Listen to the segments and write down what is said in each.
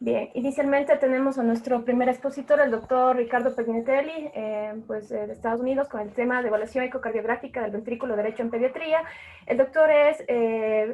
Bien, inicialmente tenemos a nuestro primer expositor, el doctor Ricardo Pignatelli, de Estados Unidos, con el tema de evaluación ecocardiográfica del ventrículo derecho en pediatría. El doctor es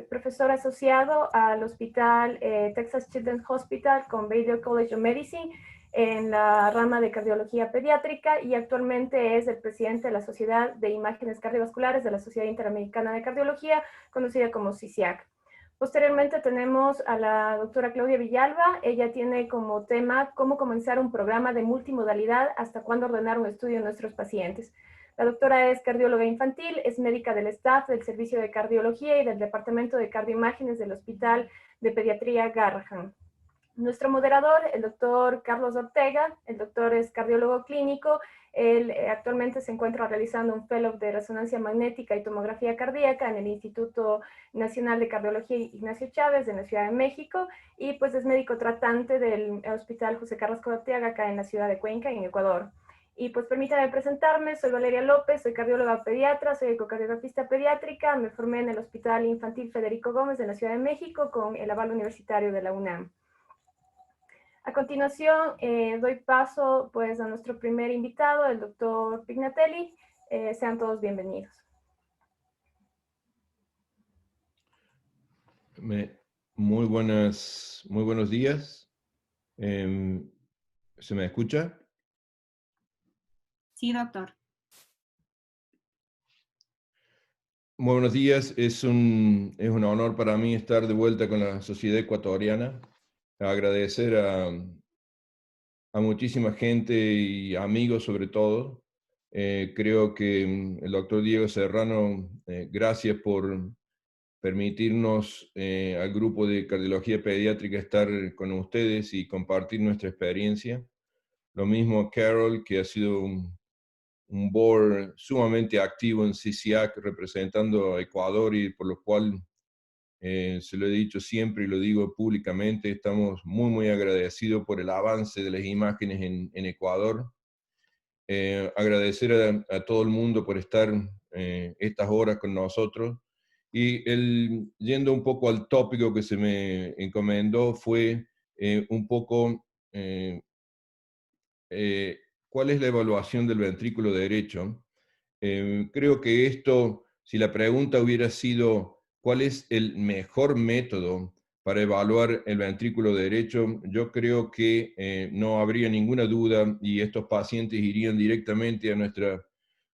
profesor asociado al hospital Texas Children's Hospital con Baylor College of Medicine en la rama de cardiología pediátrica y actualmente es el presidente de la Sociedad de Imágenes Cardiovasculares de la Sociedad Interamericana de Cardiología, conocida como CICIAC. Posteriormente tenemos a la doctora Claudia Villalba. Ella tiene como tema cómo comenzar un programa de multimodalidad hasta cuándo ordenar un estudio en nuestros pacientes. La doctora es cardióloga infantil, es médica del staff del Servicio de Cardiología y del Departamento de Cardioimágenes del Hospital de Pediatría Garrahan. Nuestro moderador, el doctor Carlos Ortega, el doctor es cardiólogo clínico. Él actualmente se encuentra realizando un fellow de resonancia magnética y tomografía cardíaca en el Instituto Nacional de Cardiología Ignacio Chávez en la Ciudad de México y pues es médico tratante del Hospital José Carrasco de Arteaga acá en la ciudad de Cuenca, en Ecuador. Y pues permítame presentarme, soy Valeria López, soy cardióloga pediatra, soy ecocardiografista pediátrica, me formé en el Hospital Infantil Federico Gómez de la Ciudad de México con el aval universitario de la UNAM. A continuación, doy paso pues, a nuestro primer invitado, el doctor Pignatelli. Sean todos bienvenidos. Muy buenos días. ¿Se me escucha? Sí, doctor. Muy buenos días. Es un honor para mí estar de vuelta con la Sociedad Ecuatoriana. Agradecer a muchísima gente y amigos sobre todo. Creo que el doctor Diego Serrano, gracias por permitirnos al grupo de cardiología pediátrica estar con ustedes y compartir nuestra experiencia. Lo mismo Carol, que ha sido un board sumamente activo en CICIAC representando a Ecuador y por lo cual se lo he dicho siempre y lo digo públicamente, estamos muy agradecidos por el avance de las imágenes en Ecuador. Agradecer a todo el mundo por estar estas horas con nosotros. Y yendo un poco al tópico que se me encomendó fue un poco cuál es la evaluación del ventrículo derecho. Creo que esto, si la pregunta hubiera sido cuál es el mejor método para evaluar el ventrículo derecho, yo creo que no habría ninguna duda y estos pacientes irían directamente a nuestra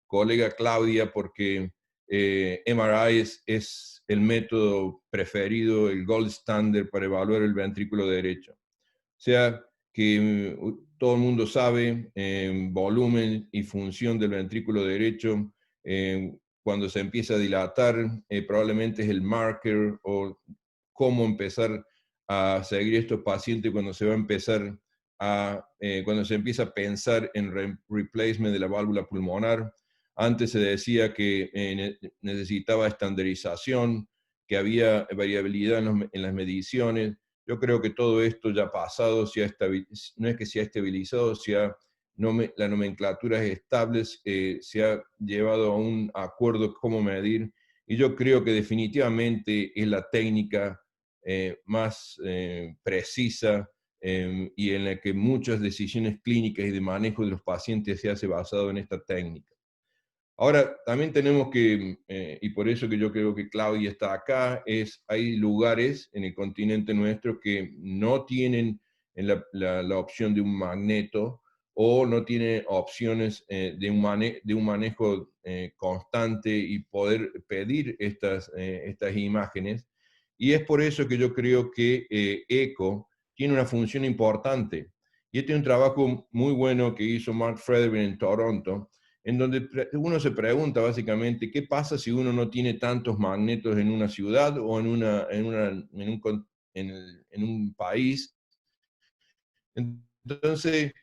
colega Claudia porque MRI es el método preferido, el gold standard para evaluar el ventrículo derecho. O sea, que todo el mundo sabe volumen y función del ventrículo derecho. Cuando se empieza a dilatar, probablemente es el marker o cómo empezar a seguir estos pacientes cuando se va a empezar cuando se empieza a pensar en replacement de la válvula pulmonar. Antes se decía que necesitaba estandarización, que había variabilidad en las mediciones. Yo creo que todo esto ya ha pasado, no es que se ha estabilizado, la nomenclatura es estable, se ha llevado a un acuerdo cómo medir, y yo creo que definitivamente es la técnica más precisa y en la que muchas decisiones clínicas y de manejo de los pacientes se hace basado en esta técnica. Ahora, también tenemos que, y por eso que yo creo que Claudia está acá, hay lugares en el continente nuestro que no tienen la opción de un magneto o no tienen opciones de un manejo constante y poder pedir estas imágenes. Y es por eso que yo creo que ECO tiene una función importante. Y este es un trabajo muy bueno que hizo Mark Frederick en Toronto, en donde uno se pregunta básicamente qué pasa si uno no tiene tantos magnetos en una ciudad o en un país. Entonces,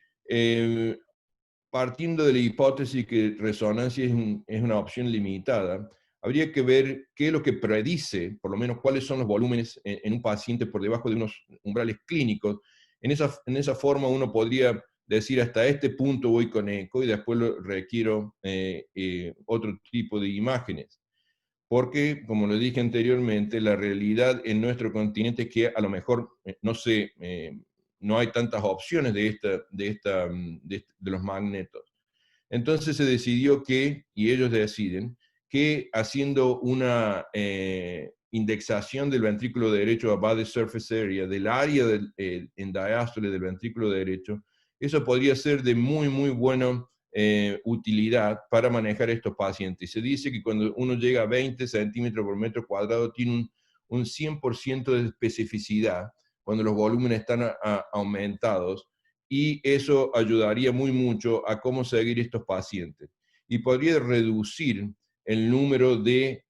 partiendo de la hipótesis que resonancia es una opción limitada, habría que ver qué es lo que predice, por lo menos cuáles son los volúmenes en un paciente por debajo de unos umbrales clínicos. En esa forma uno podría decir hasta este punto voy con eco y después requiero otro tipo de imágenes. Porque, como lo dije anteriormente, la realidad en nuestro continente es que a lo mejor no se no hay tantas opciones de los magnetos. Entonces se decidió que, y ellos deciden, que haciendo una indexación del ventrículo derecho a body surface area, del área en diástole del ventrículo derecho, eso podría ser de muy, muy buena utilidad para manejar estos pacientes. Se dice que cuando uno llega a 20 centímetros por metro cuadrado, tiene un 100% de especificidad cuando los volúmenes están aumentados, y eso ayudaría muy mucho a cómo seguir estos pacientes. Y podría reducir el número de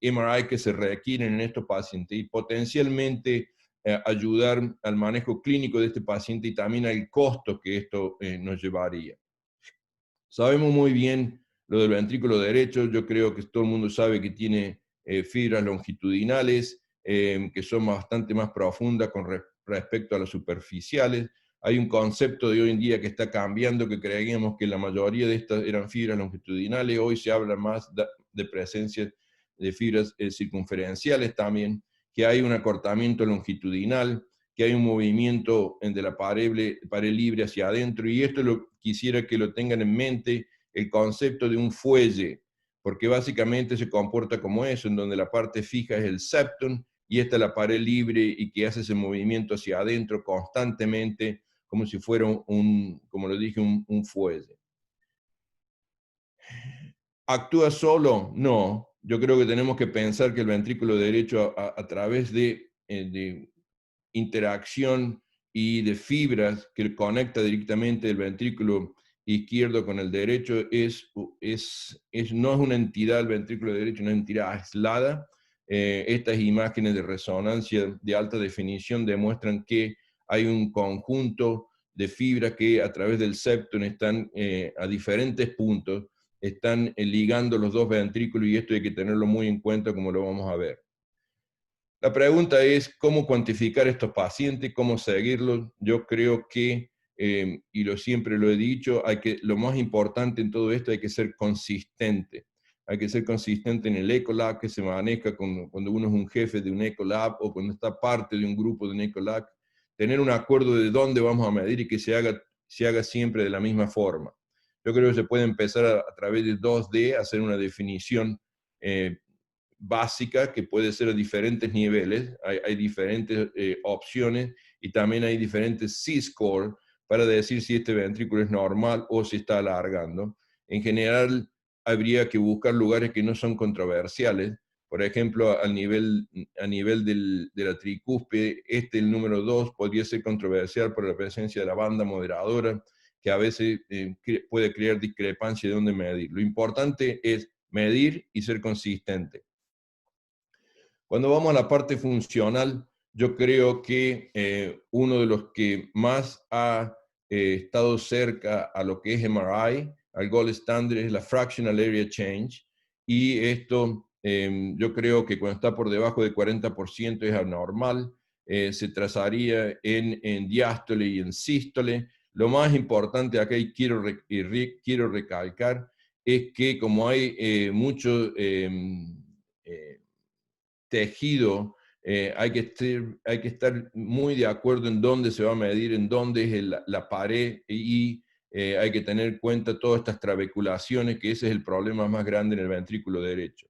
MRI que se requieren en estos pacientes y potencialmente ayudar al manejo clínico de este paciente y también al costo que esto nos llevaría. Sabemos muy bien lo del ventrículo derecho. Yo creo que todo el mundo sabe que tiene fibras longitudinales que son bastante más profundas con respecto a las superficiales. Hay un concepto de hoy en día que está cambiando, que creíamos que la mayoría de estas eran fibras longitudinales. Hoy se habla más de presencia de fibras circunferenciales también, que hay un acortamiento longitudinal, que hay un movimiento de la pared libre hacia adentro, y esto quisiera que lo tengan en mente, el concepto de un fuelle, porque básicamente se comporta como eso, en donde la parte fija es el septum, y esta es la pared libre, y que hace ese movimiento hacia adentro constantemente, como si fuera como lo dije, un fuelle. ¿Actúa solo? No. Yo creo que tenemos que pensar que el ventrículo derecho, a través de interacción y de fibras que conecta directamente el ventrículo izquierdo con el derecho, no es una entidad, el ventrículo derecho, una entidad aislada. Estas imágenes de resonancia de alta definición demuestran que hay un conjunto de fibras que a través del septum están a diferentes puntos, están ligando los dos ventrículos, y esto hay que tenerlo muy en cuenta, como lo vamos a ver. La pregunta es cómo cuantificar estos pacientes, cómo seguirlos. Yo creo que, siempre lo he dicho, lo más importante en todo esto hay que ser consistente. Hay que ser consistente en el Ecolab que se maneja cuando uno es un jefe de un Ecolab o cuando está parte de un grupo de un Ecolab. Tener un acuerdo de dónde vamos a medir y que se haga siempre de la misma forma. Yo creo que se puede empezar a través de 2D, hacer una definición básica que puede ser a diferentes niveles, hay diferentes opciones, y también hay diferentes C-score para decir si este ventrículo es normal o si está alargando. En general, habría que buscar lugares que no son controversiales. Por ejemplo, a nivel de la tricúspide, el número 2 podría ser controversial por la presencia de la banda moderadora, que a veces puede crear discrepancia de dónde medir. Lo importante es medir y ser consistente. Cuando vamos a la parte funcional, yo creo que uno de los que más ha estado cerca a lo que es MRI, al gold standard, es la fractional area change, y esto yo creo que cuando está por debajo de 40% es anormal. Se trazaría en diástole y en sístole. Lo más importante acá, y quiero recalcar, es que como hay mucho tejido, hay que estar muy de acuerdo en dónde se va a medir, en dónde es la pared, y hay que tener en cuenta todas estas trabeculaciones, que ese es el problema más grande en el ventrículo derecho.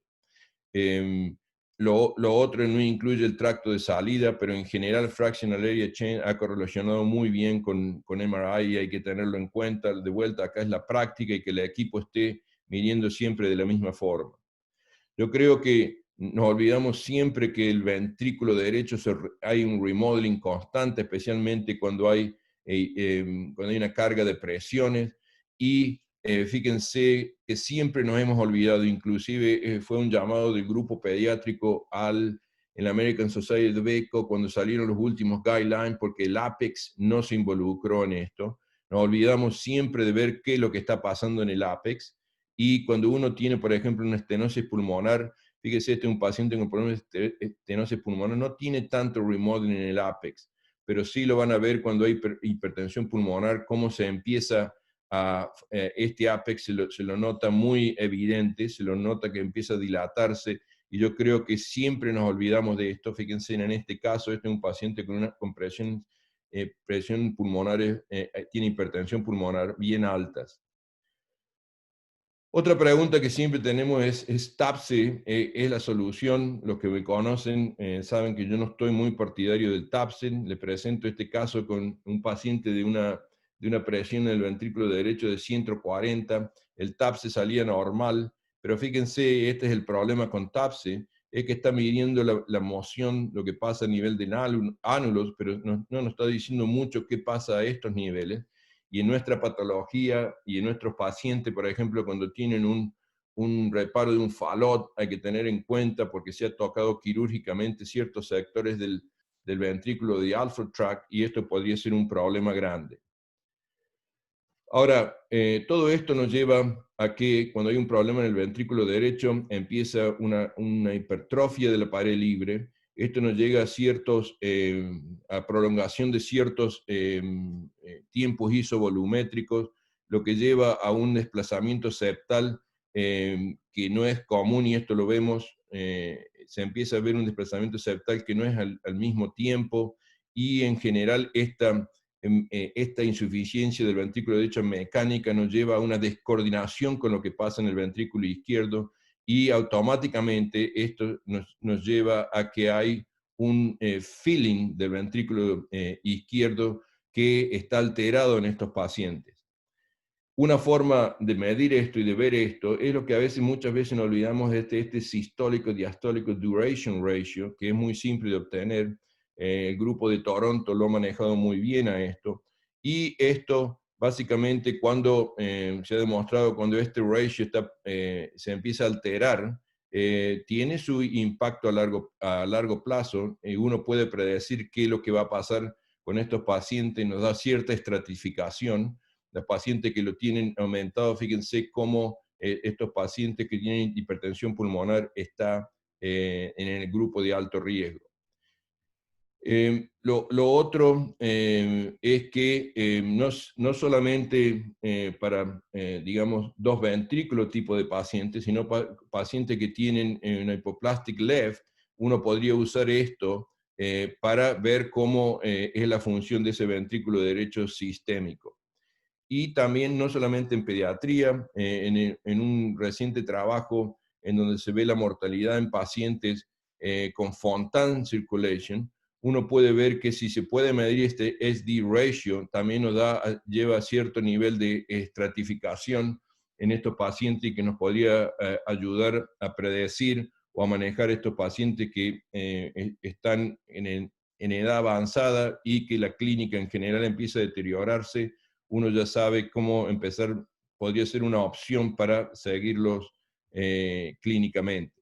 Lo otro no incluye el tracto de salida, pero en general fractional area change ha correlacionado muy bien con MRI, y hay que tenerlo en cuenta. De vuelta, acá es la práctica y que el equipo esté midiendo siempre de la misma forma. Yo creo que nos olvidamos siempre que el ventrículo derecho hay un remodeling constante, especialmente cuando hay una carga de presiones, y fíjense que siempre nos hemos olvidado, inclusive fue un llamado del grupo pediátrico en la American Society of Echo cuando salieron los últimos guidelines, porque el APEX no se involucró en esto. Nos olvidamos siempre de ver qué es lo que está pasando en el APEX. Y cuando uno tiene, por ejemplo, una estenosis pulmonar, fíjese, este es un paciente con problemas de estenosis pulmonar, no tiene tanto remodeling en el ápex, pero sí lo van a ver cuando hay hipertensión pulmonar, cómo se empieza este ápex, se lo nota muy evidente, se lo nota que empieza a dilatarse, y yo creo que siempre nos olvidamos de esto. Fíjense, en este caso, este es un paciente con una compresión presión pulmonar, tiene hipertensión pulmonar bien altas. Otra pregunta que siempre tenemos es TAPSE, ¿es la solución? Los que me conocen saben que yo no estoy muy partidario del TAPSE. Le presento este caso con un paciente de una presión en el ventrículo derecho de 140. El TAPSE salía normal, pero fíjense, este es el problema con TAPSE, es que está midiendo la moción, lo que pasa a nivel de ánulos, pero no nos está diciendo mucho qué pasa a estos niveles. Y en nuestra patología y en nuestros pacientes, por ejemplo, cuando tienen un reparo de un falot, hay que tener en cuenta, porque se ha tocado quirúrgicamente ciertos sectores del ventrículo de alpha tract, y esto podría ser un problema grande. Ahora, todo esto nos lleva a que cuando hay un problema en el ventrículo derecho, empieza una hipertrofia de la pared libre. Esto nos llega a prolongación de ciertos tiempos isovolumétricos, lo que lleva a un desplazamiento septal que no es común, y esto lo vemos, se empieza a ver un desplazamiento septal que no es al mismo tiempo, y en general esta insuficiencia del ventrículo derecho mecánica nos lleva a una descoordinación con lo que pasa en el ventrículo izquierdo, y automáticamente esto nos lleva a que hay un filling del ventrículo izquierdo que está alterado en estos pacientes. Una forma de medir esto y de ver esto es lo que muchas veces nos olvidamos de este sistólico-diastólico duration ratio, que es muy simple de obtener. El grupo de Toronto lo ha manejado muy bien a esto. Y esto, básicamente, cuando se ha demostrado, cuando este ratio se empieza a alterar, tiene su impacto a largo plazo, y uno puede predecir qué es lo que va a pasar con estos pacientes, nos da cierta estratificación. Los pacientes que lo tienen aumentado, fíjense cómo estos pacientes que tienen hipertensión pulmonar están en el grupo de alto riesgo. Lo otro es que no solamente para, digamos, dos ventrículos tipo de pacientes, sino pacientes que tienen una hypoplastic left, uno podría usar esto para ver cómo es la función de ese ventrículo derecho sistémico. Y también no solamente en pediatría, en un reciente trabajo en donde se ve la mortalidad en pacientes con Fontan circulation, uno puede ver que si se puede medir este SD ratio, también lleva a cierto nivel de estratificación en estos pacientes, y que nos podría ayudar a predecir o a manejar estos pacientes que están en edad avanzada y que la clínica en general empieza a deteriorarse. Uno ya sabe cómo empezar, podría ser una opción para seguirlos clínicamente.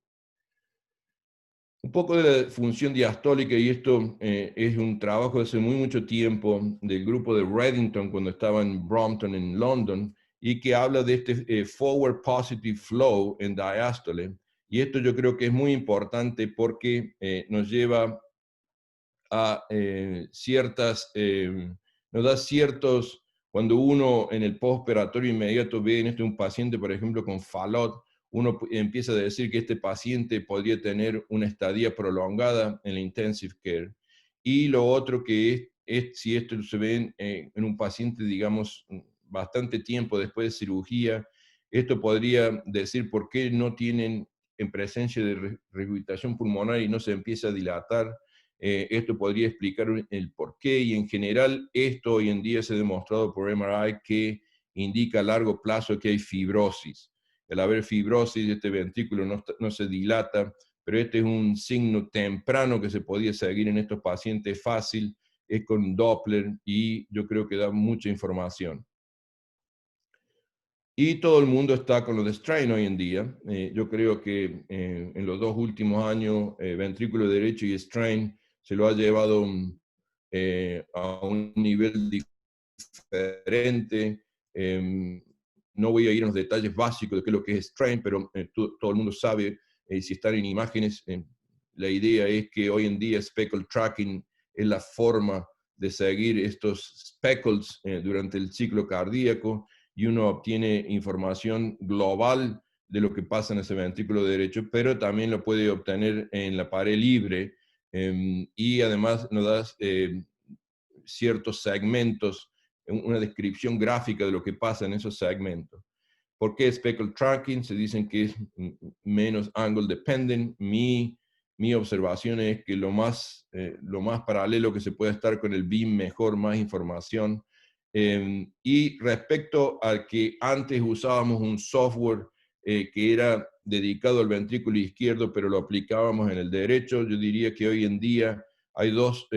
Un poco de la función diastólica, y esto es un trabajo de hace mucho tiempo del grupo de Reddington cuando estaba en Brompton, en London, y que habla de este forward positive flow en diástole. Y esto yo creo que es muy importante porque nos lleva a nos da ciertos, cuando uno en el postoperatorio inmediato ve en un paciente, por ejemplo, con falot, uno empieza a decir que este paciente podría tener una estadía prolongada en la intensive care. Y lo otro que es si esto se ve en un paciente, digamos, bastante tiempo después de cirugía, esto podría decir por qué no tienen en presencia de regurgitación pulmonar y no se empieza a dilatar. Esto podría explicar el por qué, y en general esto hoy en día se ha demostrado por MRI que indica a largo plazo que hay fibrosis. El haber fibrosis de este ventrículo no se dilata, pero este es un signo temprano que se podía seguir en estos pacientes fácil, es con Doppler, y yo creo que da mucha información. Y todo el mundo está con lo de strain hoy en día. Yo creo que en los 2 últimos años, ventrículo derecho y strain se lo ha llevado a un nivel diferente. No voy a ir en los detalles básicos de qué es lo que es strain, pero todo el mundo sabe, si están en imágenes, la idea es que hoy en día speckle tracking es la forma de seguir estos speckles durante el ciclo cardíaco, y uno obtiene información global de lo que pasa en ese ventrículo derecho, pero también lo puede obtener en la pared libre, y además nos da ciertos segmentos, una descripción gráfica de lo que pasa en esos segmentos. ¿Por qué speckle tracking? Se dicen que es menos angle dependent. Mi observación es que lo más paralelo que se puede estar con el beam, mejor, más información. Y respecto al que antes usábamos un software que era dedicado al ventrículo izquierdo, pero lo aplicábamos en el derecho, yo diría que hoy en día hay dos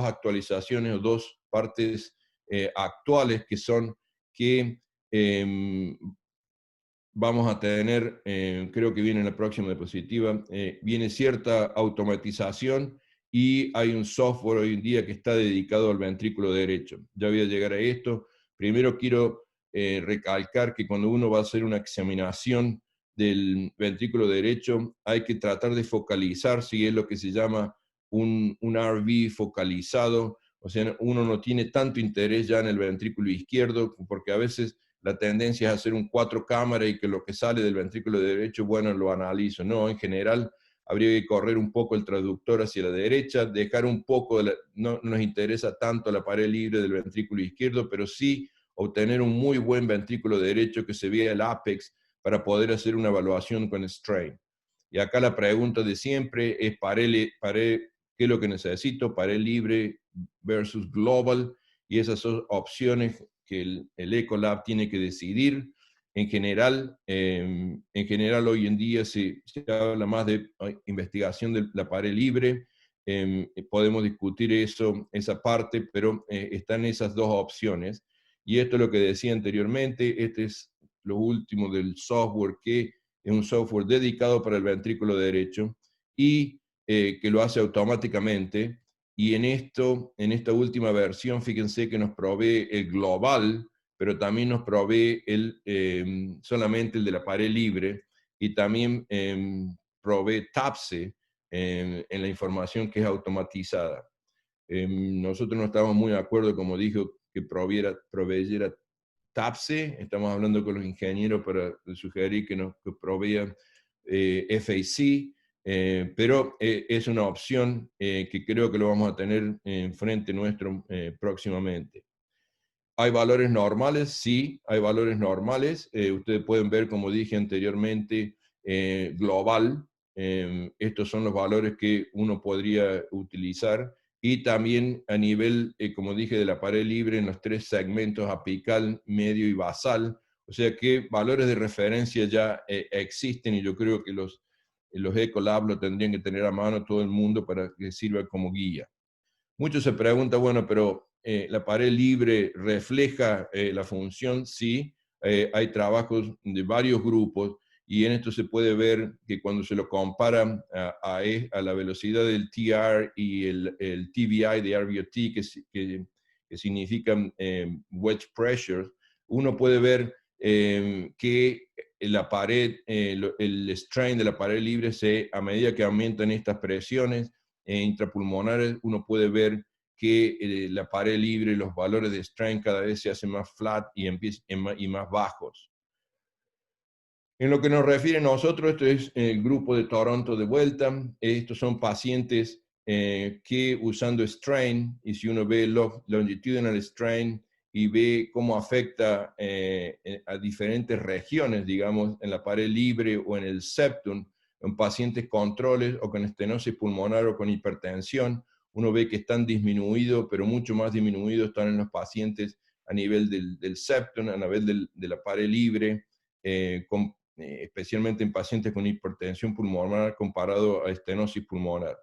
actualizaciones o dos partes actuales que son que vamos a tener, creo que viene en la próxima diapositiva, viene cierta automatización y hay un software hoy en día que está dedicado al ventrículo derecho. Ya voy a llegar a esto. Primero quiero recalcar que cuando uno va a hacer una examinación del ventrículo derecho, hay que tratar de focalizar si es lo que se llama un RV focalizado. O sea, uno no tiene tanto interés ya en el ventrículo izquierdo, porque a veces la tendencia es hacer un 4 cámaras y que lo que sale del ventrículo derecho, bueno, lo analizo. No, en general habría que correr un poco el traductor hacia la derecha, dejar un poco, no nos interesa tanto la pared libre del ventrículo izquierdo, pero sí obtener un muy buen ventrículo derecho que se vea el apex para poder hacer una evaluación con strain. Y acá la pregunta de siempre es, ¿qué es lo que necesito? Pared libre versus global, y esas son opciones que el Ecolab tiene que decidir. En general hoy en día se habla más de investigación de la pared libre. Podemos discutir esa parte, pero están esas dos opciones. Y esto es lo que decía anteriormente, este es lo último del software, que es un software dedicado para el ventrículo derecho y que lo hace automáticamente. Y en esta última versión, fíjense que nos provee el global, pero también nos provee solamente el de la pared libre, y también provee TAPSE en la información que es automatizada. Nosotros no estamos muy de acuerdo, como dijo, que proveyera TAPSE. Estamos hablando con los ingenieros para sugerir que nos provean FAC. Pero es una opción que creo que lo vamos a tener enfrente nuestro próximamente. ¿Hay valores normales? Sí, hay valores normales. Ustedes pueden ver, como dije anteriormente, global. Estos son los valores que uno podría utilizar. Y también a nivel, como dije, de la pared libre en los 3 segmentos apical, medio y basal. O sea que valores de referencia ya existen, y yo creo que los Ecolab lo tendrían que tener a mano todo el mundo para que sirva como guía. Muchos se preguntan, bueno, pero la pared libre refleja la función. Sí, hay trabajos de varios grupos, y en esto se puede ver que cuando se lo compara a la velocidad del TR y el TVI de RVOT, que significan wedge pressure, uno puede ver que la pared, el strain de la pared libre, a medida que aumentan estas presiones intrapulmonares, uno puede ver que la pared libre, los valores de strain cada vez se hacen más flat y más bajos. En lo que nos refiere a nosotros, esto es el grupo de Toronto de vuelta. Estos son pacientes que usando strain, y si uno ve longitudinal strain y ve cómo afecta a diferentes regiones, digamos, en la pared libre o en el septum, en pacientes controles o con estenosis pulmonar o con hipertensión, uno ve que están disminuidos, pero mucho más disminuidos están en los pacientes a nivel del septum, a nivel de la pared libre, especialmente en pacientes con hipertensión pulmonar comparado a estenosis pulmonar.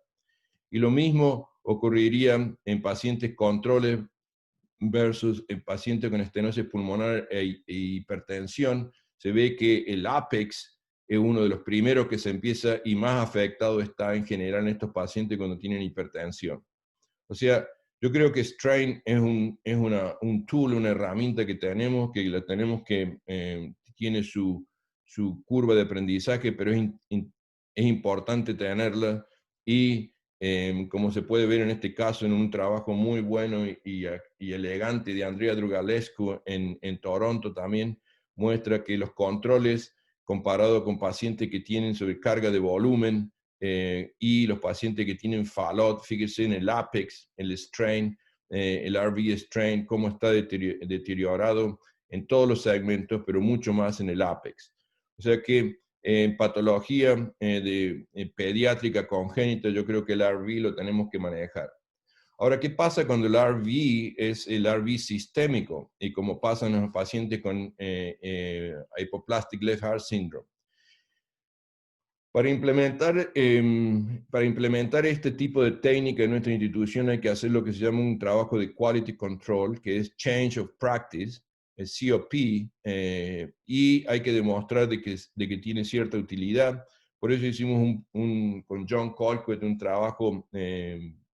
Y lo mismo ocurriría en pacientes controles versus en pacientes con estenosis pulmonar e hipertensión. Se ve que el apex es uno de los primeros que se empieza y más afectado está en general en estos pacientes cuando tienen hipertensión. O sea, yo creo que Strain es un tool, una herramienta que la tenemos que tiene su curva de aprendizaje, pero es importante tenerla. Y como se puede ver en este caso, en un trabajo muy bueno y elegante de Andrea Drugalescu en Toronto también, muestra que los controles comparado con pacientes que tienen sobrecarga de volumen y los pacientes que tienen fallout, fíjense en el apex, el strain, el RV strain, cómo está deteriorado en todos los segmentos, pero mucho más en el apex. O sea que en patología pediátrica congénita, yo creo que el RV lo tenemos que manejar. Ahora, ¿qué pasa cuando el RV es el RV sistémico? Y como pasa en los pacientes con hypoplastic left heart syndrome. Para implementar este tipo de técnica en nuestra institución hay que hacer lo que se llama un trabajo de quality control, que es change of practice, el COP, y hay que demostrar de que tiene cierta utilidad. Por eso hicimos con John Colquitt un trabajo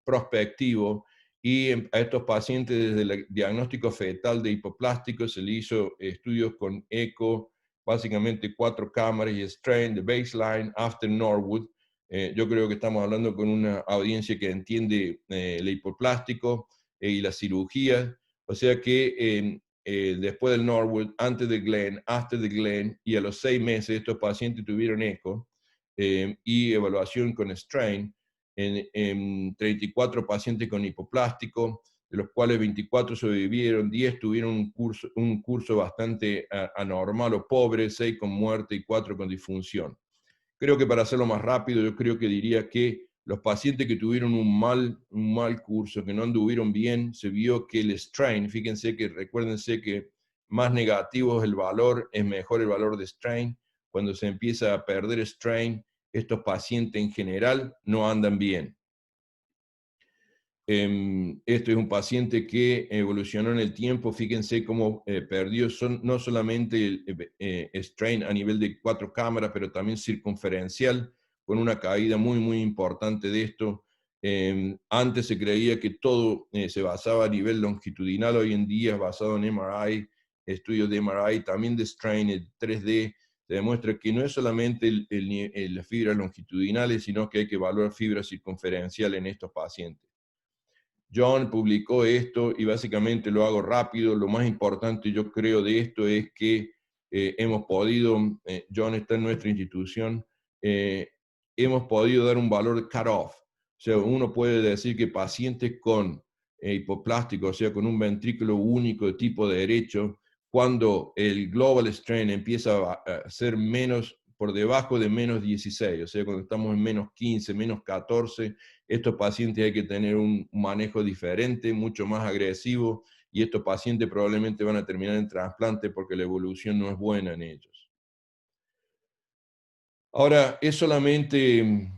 prospectivo, y a estos pacientes desde el diagnóstico fetal de hipoplástico se le hizo estudios con eco, básicamente 4 cámaras y strain de baseline after Norwood. Yo creo que estamos hablando con una audiencia que entiende el hipoplástico y la cirugía, o sea que después del Norwood, antes de Glenn, after the Glenn, y a los 6 meses estos pacientes tuvieron eco y evaluación con strain en 34 pacientes con hipoplástico, de los cuales 24 sobrevivieron, 10 tuvieron un curso bastante anormal o pobre, 6 con muerte y 4 con disfunción. Creo que para hacerlo más rápido, yo creo que diría que los pacientes que tuvieron un mal curso, que no anduvieron bien, se vio que el strain, fíjense que recuérdense que más negativo es el valor, es mejor el valor de strain. Cuando se empieza a perder strain, estos pacientes en general no andan bien. Esto es un paciente que evolucionó en el tiempo. Fíjense cómo perdió no solamente el strain a nivel de 4 cámaras, pero también circunferencial, con una caída muy importante de esto. Antes se creía que todo se basaba a nivel longitudinal, hoy en día es basado en MRI, estudios de MRI, también de strain, el 3D, se demuestra que no es solamente las fibras longitudinales, sino que hay que evaluar fibras circunferenciales en estos pacientes. John publicó esto y básicamente lo hago rápido. Lo más importante yo creo de esto es que hemos podido, John está en nuestra institución, hemos podido dar un valor cut-off. O sea, uno puede decir que pacientes con hipoplástico, o sea, con un ventrículo único de tipo derecho, cuando el global strain empieza a ser menos, por debajo de menos 16, o sea, cuando estamos en menos 15, menos 14, estos pacientes hay que tener un manejo diferente, mucho más agresivo, y estos pacientes probablemente van a terminar en trasplante porque la evolución no es buena en ellos. Ahora, es solamente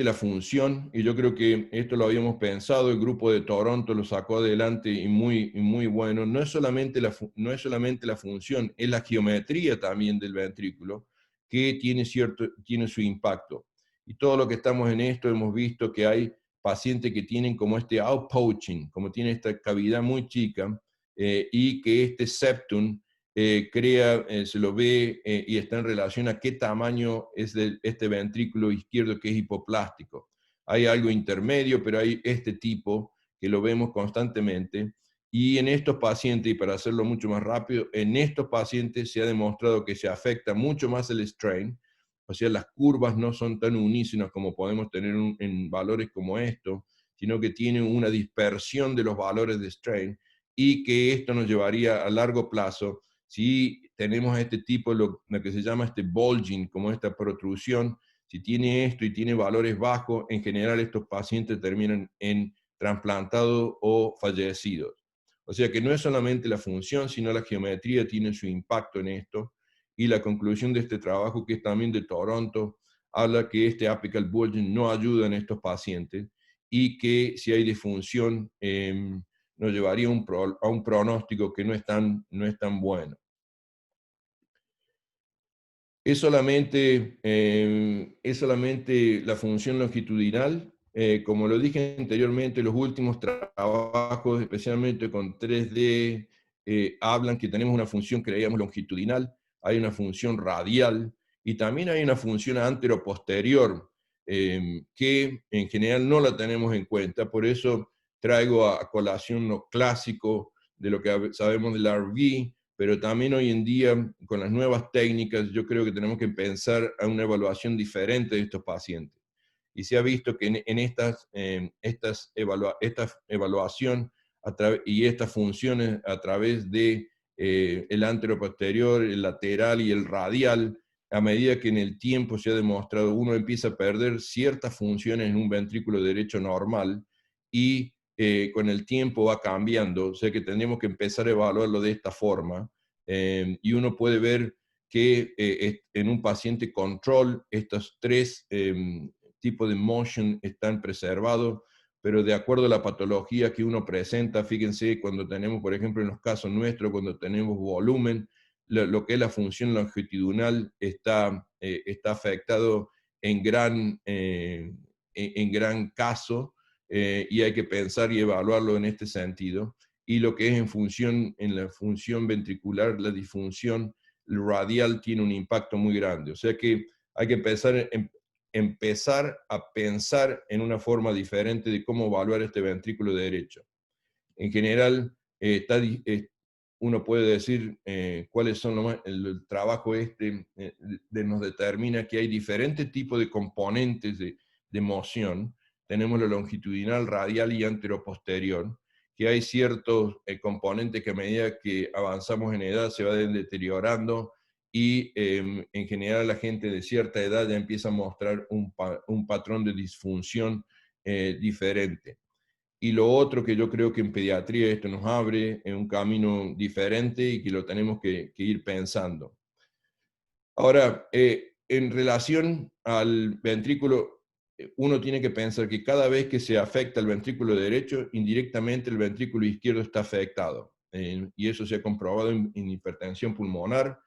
la función, y yo creo que esto lo habíamos pensado, el grupo de Toronto lo sacó adelante y muy bueno. No es solamente la función, es la geometría también del ventrículo que tiene su impacto. Y todo lo que estamos en esto hemos visto que hay pacientes que tienen como este outpouching, como tiene esta cavidad muy chica, y que este septum se lo ve y está en relación a qué tamaño es este ventrículo izquierdo que es hipoplástico. Hay algo intermedio, pero hay este tipo que lo vemos constantemente. Y en estos pacientes, y para hacerlo mucho más rápido, en estos pacientes se ha demostrado que se afecta mucho más el strain, o sea, las curvas no son tan unísonas como podemos tener en valores como estos, sino que tiene una dispersión de los valores de strain, y que esto nos llevaría a largo plazo, si tenemos este tipo, lo que se llama este bulging, como esta protrusión, si tiene esto y tiene valores bajos, en general estos pacientes terminan en trasplantados o fallecidos. O sea que no es solamente la función, sino la geometría tiene su impacto en esto. Y la conclusión de este trabajo, que es también de Toronto, habla que este apical bulging no ayuda en estos pacientes, y que si hay disfunción nos llevaría a un pronóstico que no es tan bueno. Es solamente la función longitudinal. Como lo dije anteriormente, los últimos trabajos, especialmente con 3D, hablan que tenemos una función que creíamos longitudinal, hay una función radial y también hay una función anteroposterior, que en general no la tenemos en cuenta. Por eso traigo a colación lo clásico de lo que sabemos del RV, pero también hoy en día, con las nuevas técnicas, yo creo que tenemos que pensar a una evaluación diferente de estos pacientes. y se ha visto que en esta evaluación y estas funciones a través de el anteroposterior, el lateral y el radial, a medida que en el tiempo se ha demostrado, uno empieza a perder ciertas funciones en un ventrículo derecho normal y con el tiempo va cambiando, o sea que tenemos que empezar a evaluarlo de esta forma, y uno puede ver que en un paciente control estos tres tipos de motion están preservados, pero de acuerdo a la patología que uno presenta, fíjense, cuando tenemos, por ejemplo, en los casos nuestros, cuando tenemos volumen, lo que es la función longitudinal está afectado en gran caso, y hay que pensar y evaluarlo en este sentido. Y lo que es en la función ventricular, la disfunción radial tiene un impacto muy grande. O sea que hay que empezar a pensar en una forma diferente de cómo evaluar este ventrículo derecho. En general, uno puede decir cuáles son el trabajo nos determina que hay diferentes tipos de componentes de moción. Tenemos la longitudinal, radial y anteroposterior, que hay ciertos componentes que a medida que avanzamos en edad se van deteriorando, y en general la gente de cierta edad ya empieza a mostrar un patrón de disfunción diferente. Y lo otro que yo creo que en pediatría esto nos abre en un camino diferente y que lo tenemos que ir pensando. Ahora, en relación al ventrículo, uno tiene que pensar que cada vez que se afecta el ventrículo derecho, indirectamente el ventrículo izquierdo está afectado. Y eso se ha comprobado en hipertensión pulmonar.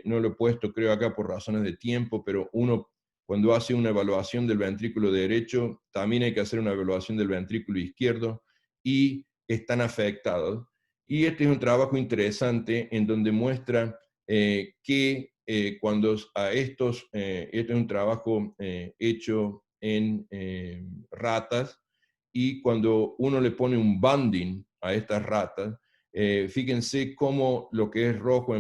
No lo he puesto, creo, acá por razones de tiempo, pero uno, cuando hace una evaluación del ventrículo derecho, también hay que hacer una evaluación del ventrículo izquierdo, y están afectados. Y este es un trabajo interesante en donde muestra que cuando este es un trabajo hecho en ratas, y cuando uno le pone un banding a estas ratas, fíjense cómo lo que es rojo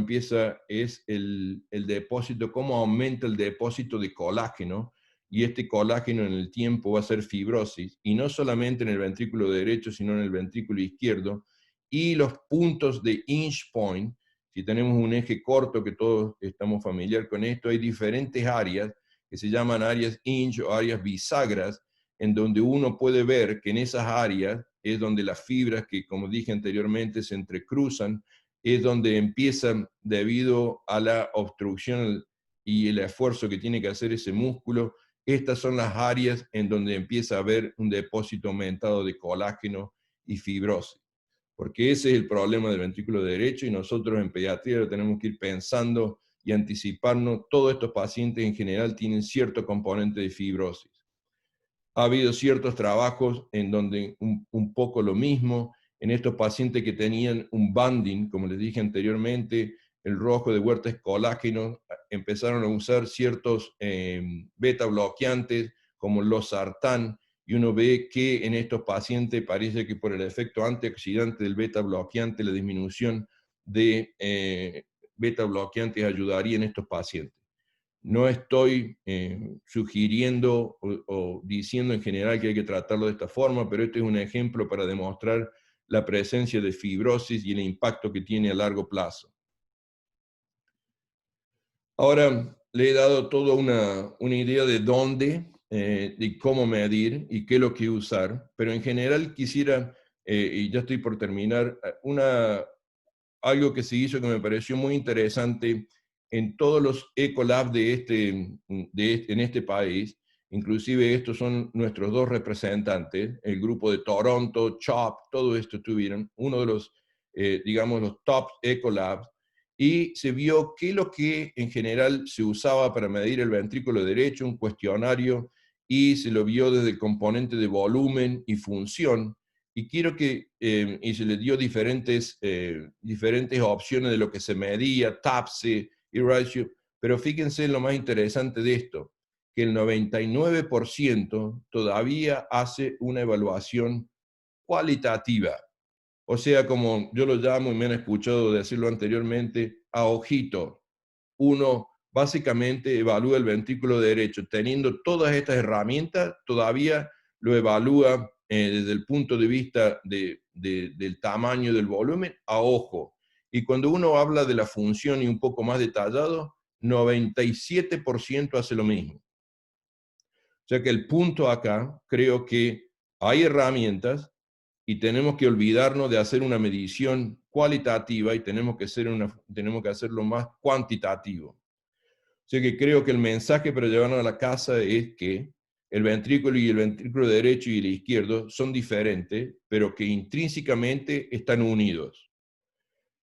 es el depósito, cómo aumenta el depósito de colágeno, y este colágeno en el tiempo va a ser fibrosis, y no solamente en el ventrículo derecho, sino en el ventrículo izquierdo, y los puntos de Inch Point. Si tenemos un eje corto, que todos estamos familiar con esto, hay diferentes áreas que se llaman áreas Inch o áreas bisagras, en donde uno puede ver que en esas áreas es donde las fibras que, como dije anteriormente, se entrecruzan, es donde empiezan, debido a la obstrucción y el esfuerzo que tiene que hacer ese músculo, estas son las áreas en donde empieza a haber un depósito aumentado de colágeno y fibrosis. Porque ese es el problema del ventrículo derecho, y nosotros en pediatría lo tenemos que ir pensando y anticiparnos. Todos estos pacientes en general tienen cierto componente de fibrosis. Ha habido ciertos trabajos en donde un poco lo mismo, en estos pacientes que tenían un banding, como les dije anteriormente, el rojo de huerta es colágeno, empezaron a usar ciertos beta bloqueantes como los sartán, y uno ve que en estos pacientes parece que por el efecto antioxidante del beta bloqueante, la disminución de beta bloqueantes ayudaría en estos pacientes. No estoy sugiriendo o diciendo en general que hay que tratarlo de esta forma, pero este es un ejemplo para demostrar la presencia de fibrosis y el impacto que tiene a largo plazo. Ahora le he dado toda una idea de dónde, de cómo medir y qué es lo que usar, pero en general quisiera, y ya estoy por terminar, algo que se hizo que me pareció muy interesante en todos los Ecolab en este país. Inclusive estos son nuestros dos representantes, el grupo de Toronto, CHOP, todo esto tuvieron, uno de los, digamos, los top Ecolabs, y se vio que lo que en general se usaba para medir el ventrículo derecho, un cuestionario, y se lo vio desde el componente de volumen y función, y quiero y se le dio diferentes opciones de lo que se medía, TAPSE y ratio, pero fíjense en lo más interesante de esto, que el 99% todavía hace una evaluación cualitativa. O sea, como yo lo llamo, y me han escuchado decirlo anteriormente, a ojito. Uno básicamente evalúa el ventrículo derecho. Teniendo todas estas herramientas, todavía lo evalúa desde el punto de vista del tamaño del volumen a ojo. Y cuando uno habla de la función y un poco más detallado, 97% hace lo mismo. O sea que el punto acá, creo que hay herramientas y tenemos que olvidarnos de hacer una medición cualitativa y tenemos que hacerlo más cuantitativo. O sea que creo que el mensaje para llevarnos a la casa es que el ventrículo derecho y el izquierdo son diferentes, pero que intrínsecamente están unidos.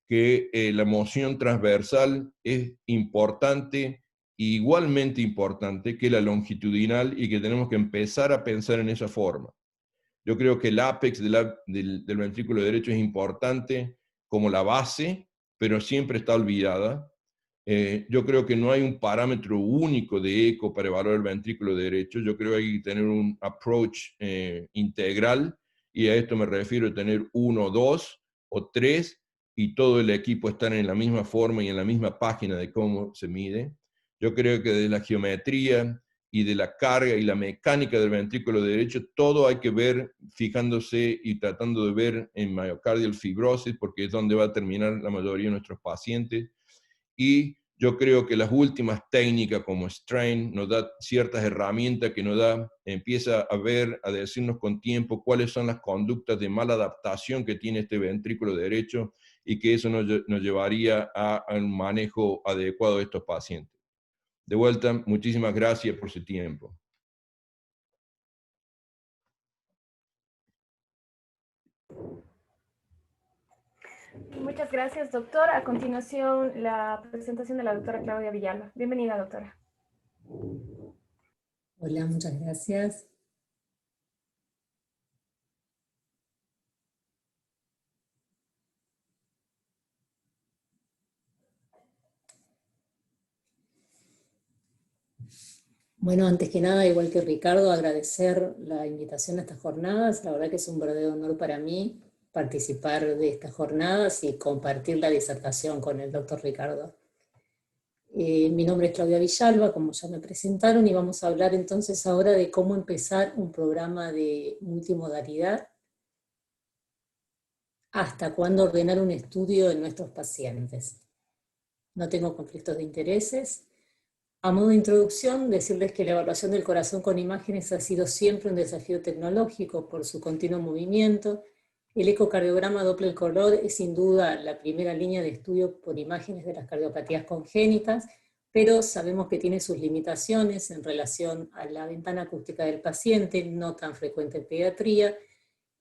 Que la moción transversal es importante, igualmente importante que la longitudinal, y que tenemos que empezar a pensar en esa forma. Yo creo que el apex del ventrículo derecho es importante como la base, pero siempre está olvidada. Yo creo que no hay un parámetro único de eco para evaluar el ventrículo derecho. Yo creo que hay que tener un approach integral, y a esto me refiero a tener 1, 2 o 3, y todo el equipo estar en la misma forma y en la misma página de cómo se mide. Yo creo que de la geometría y de la carga y la mecánica del ventrículo derecho, todo hay que ver fijándose y tratando de ver en myocardial fibrosis, porque es donde va a terminar la mayoría de nuestros pacientes. Y yo creo que las últimas técnicas como Strain nos da ciertas herramientas que empieza a ver, a decirnos con tiempo cuáles son las conductas de mala adaptación que tiene este ventrículo derecho, y que eso nos llevaría a un manejo adecuado de estos pacientes. De vuelta, muchísimas gracias por su tiempo. Muchas gracias, doctor. A continuación, la presentación de la doctora Claudia Villalba. Bienvenida, doctora. Hola, muchas gracias. Bueno, antes que nada, igual que Ricardo, agradecer la invitación a estas jornadas. La verdad que es un verdadero honor para mí participar de estas jornadas y compartir la disertación con el doctor Ricardo. Mi nombre es Claudia Villalba, como ya me presentaron, y vamos a hablar entonces ahora de cómo empezar un programa de multimodalidad, hasta cuándo ordenar un estudio en nuestros pacientes. No tengo conflictos de intereses. A modo de introducción, decirles que la evaluación del corazón con imágenes ha sido siempre un desafío tecnológico por su continuo movimiento. El ecocardiograma Doppler color es sin duda la primera línea de estudio por imágenes de las cardiopatías congénitas, pero sabemos que tiene sus limitaciones en relación a la ventana acústica del paciente, no tan frecuente en pediatría,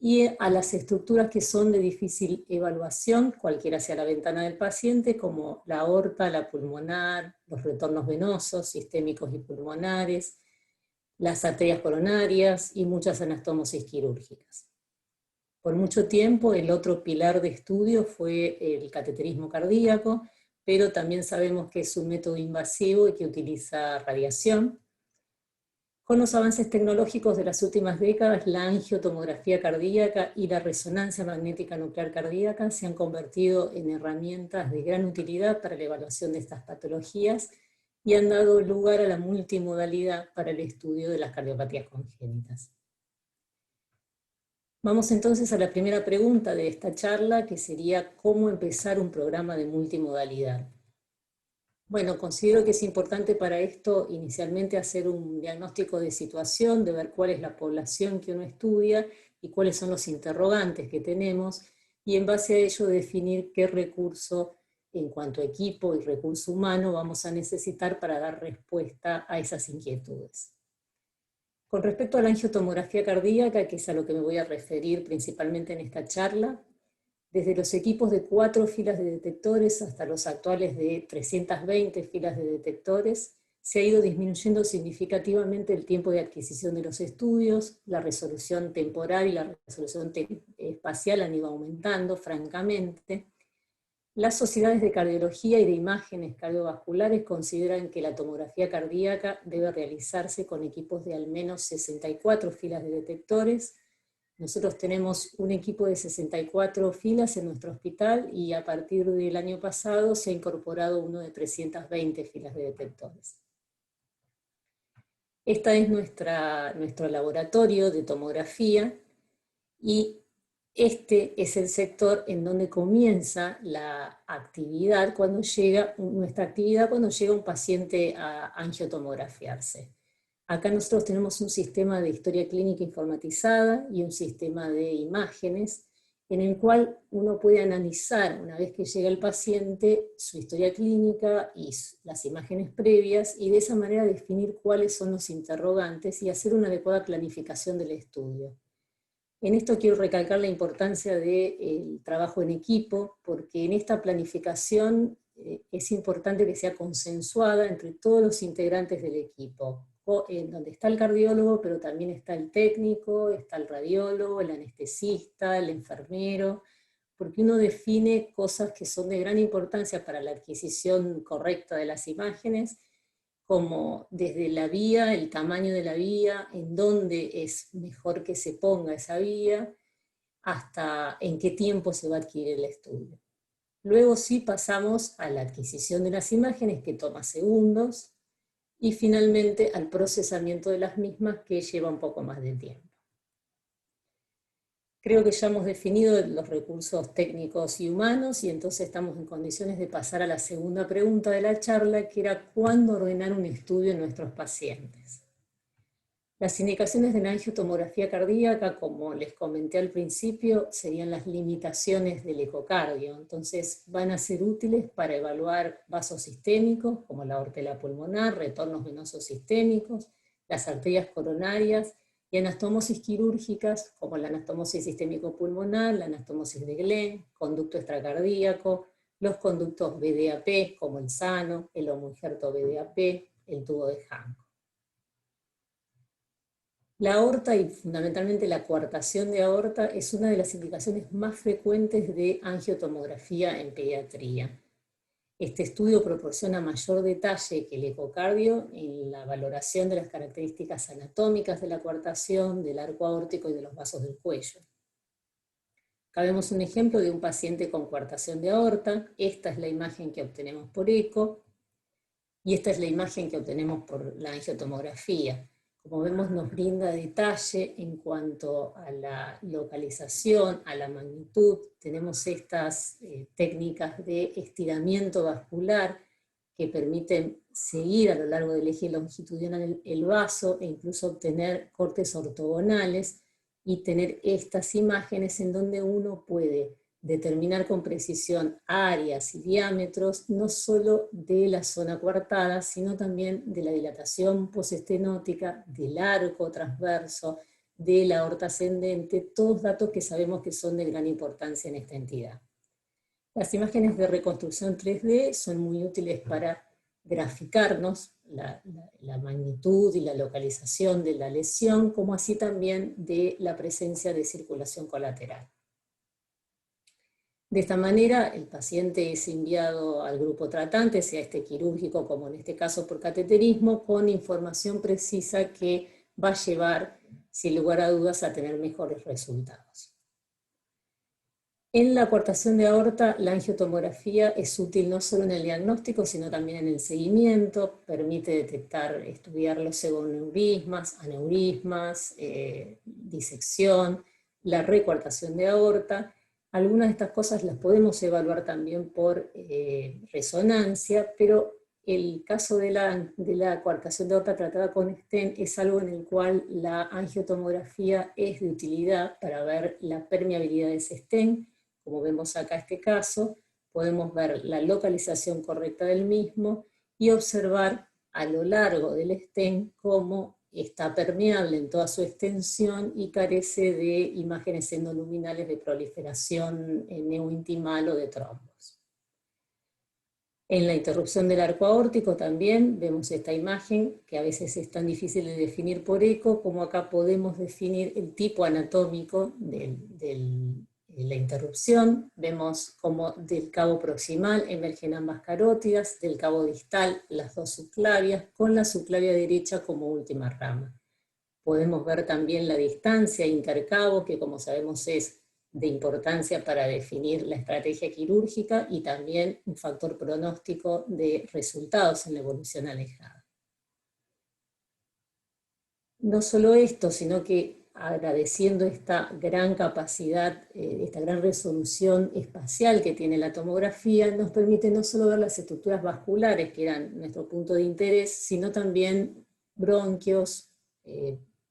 y a las estructuras que son de difícil evaluación, cualquiera sea la ventana del paciente, como la aorta, la pulmonar, los retornos venosos, sistémicos y pulmonares, las arterias coronarias y muchas anastomosis quirúrgicas. Por mucho tiempo el otro pilar de estudio fue el cateterismo cardíaco, pero también sabemos que es un método invasivo y que utiliza radiación. Con los avances tecnológicos de las últimas décadas, la angiotomografía cardíaca y la resonancia magnética nuclear cardíaca se han convertido en herramientas de gran utilidad para la evaluación de estas patologías y han dado lugar a la multimodalidad para el estudio de las cardiopatías congénitas. Vamos entonces a la primera pregunta de esta charla, que sería ¿cómo empezar un programa de multimodalidad? Bueno, considero que es importante para esto inicialmente hacer un diagnóstico de situación, de ver cuál es la población que uno estudia y cuáles son los interrogantes que tenemos, y en base a ello definir qué recurso en cuanto a equipo y recurso humano vamos a necesitar para dar respuesta a esas inquietudes. Con respecto a la angiotomografía cardíaca, que es a lo que me voy a referir principalmente en esta charla, desde los equipos de 4 filas de detectores hasta los actuales de 320 filas de detectores, se ha ido disminuyendo significativamente el tiempo de adquisición de los estudios, la resolución temporal y la resolución espacial han ido aumentando, francamente. Las sociedades de cardiología y de imágenes cardiovasculares consideran que la tomografía cardíaca debe realizarse con equipos de al menos 64 filas de detectores, Nosotros tenemos un equipo de 64 filas en nuestro hospital y a partir del año pasado se ha incorporado uno de 320 filas de detectores. Esta es nuestro laboratorio de tomografía y este es el sector en donde comienza la actividad nuestra actividad cuando llega un paciente a angiotomografiarse. Acá nosotros tenemos un sistema de historia clínica informatizada y un sistema de imágenes en el cual uno puede analizar, una vez que llega el paciente, su historia clínica y las imágenes previas, y de esa manera definir cuáles son los interrogantes y hacer una adecuada planificación del estudio. En esto quiero recalcar la importancia del trabajo en equipo, porque en esta planificación es importante que sea consensuada entre todos los integrantes del equipo, en donde está el cardiólogo, pero también está el técnico, está el radiólogo, el anestesista, el enfermero, porque uno define cosas que son de gran importancia para la adquisición correcta de las imágenes, como desde la vía, el tamaño de la vía, en dónde es mejor que se ponga esa vía, hasta en qué tiempo se va a adquirir el estudio. Luego sí pasamos a la adquisición de las imágenes, que toma segundos, y finalmente al procesamiento de las mismas, que lleva un poco más de tiempo. Creo que ya hemos definido los recursos técnicos y humanos, y entonces estamos en condiciones de pasar a la segunda pregunta de la charla, que era ¿cuándo ordenar un estudio en nuestros pacientes? Las indicaciones de la angiotomografía cardíaca, como les comenté al principio, serían las limitaciones del ecocardio. Entonces van a ser útiles para evaluar vasos sistémicos, como la aorta pulmonar, retornos venosos sistémicos, las arterias coronarias, y anastomosis quirúrgicas, como la anastomosis sistémico-pulmonar, la anastomosis de Glenn, conducto extracardíaco, los conductos BDAP, como el sano, el homoinjerto BDAP, el tubo de Hanco. La aorta, y fundamentalmente la coartación de aorta, es una de las indicaciones más frecuentes de angiotomografía en pediatría. Este estudio proporciona mayor detalle que el ecocardio en la valoración de las características anatómicas de la coartación, del arco aórtico y de los vasos del cuello. Acá vemos un ejemplo de un paciente con coartación de aorta. Esta es la imagen que obtenemos por eco, y esta es la imagen que obtenemos por la angiotomografía. Como vemos, nos brinda detalle en cuanto a la localización, a la magnitud. Tenemos estas técnicas de estiramiento vascular que permiten seguir a lo largo del eje longitudinal el vaso e incluso obtener cortes ortogonales y tener estas imágenes en donde uno puede determinar con precisión áreas y diámetros, no solo de la zona coartada, sino también de la dilatación postestenótica, del arco transverso, de la aorta ascendente, todos datos que sabemos que son de gran importancia en esta entidad. Las imágenes de reconstrucción 3D son muy útiles para graficarnos la magnitud y la localización de la lesión, como así también de la presencia de circulación colateral. De esta manera, el paciente es enviado al grupo tratante, sea este quirúrgico como en este caso por cateterismo, con información precisa que va a llevar, sin lugar a dudas, a tener mejores resultados. En la coartación de aorta, la angiotomografía es útil no solo en el diagnóstico, sino también en el seguimiento, permite detectar, estudiar los pseudoneurismas, aneurismas, disección, la recoartación de aorta. Algunas de estas cosas las podemos evaluar también por resonancia, pero el caso de la coartación de aorta tratada con stent es algo en el cual la angiotomografía es de utilidad para ver la permeabilidad de ese stent. Como vemos acá este caso, podemos ver la localización correcta del mismo y observar a lo largo del stent cómo está permeable en toda su extensión y carece de imágenes endoluminales de proliferación neointimal o de trombos. En la interrupción del arco aórtico también vemos esta imagen, que a veces es tan difícil de definir por eco, como acá podemos definir el tipo anatómico de la interrupción. Vemos como del cabo proximal emergen ambas carótidas, del cabo distal las dos subclavias, con la subclavia derecha como última rama. Podemos ver también la distancia intercabo, que como sabemos es de importancia para definir la estrategia quirúrgica y también un factor pronóstico de resultados en la evolución alejada. No solo esto, sino que agradeciendo esta gran capacidad, esta gran resolución espacial que tiene la tomografía, nos permite no solo ver las estructuras vasculares, que eran nuestro punto de interés, sino también bronquios,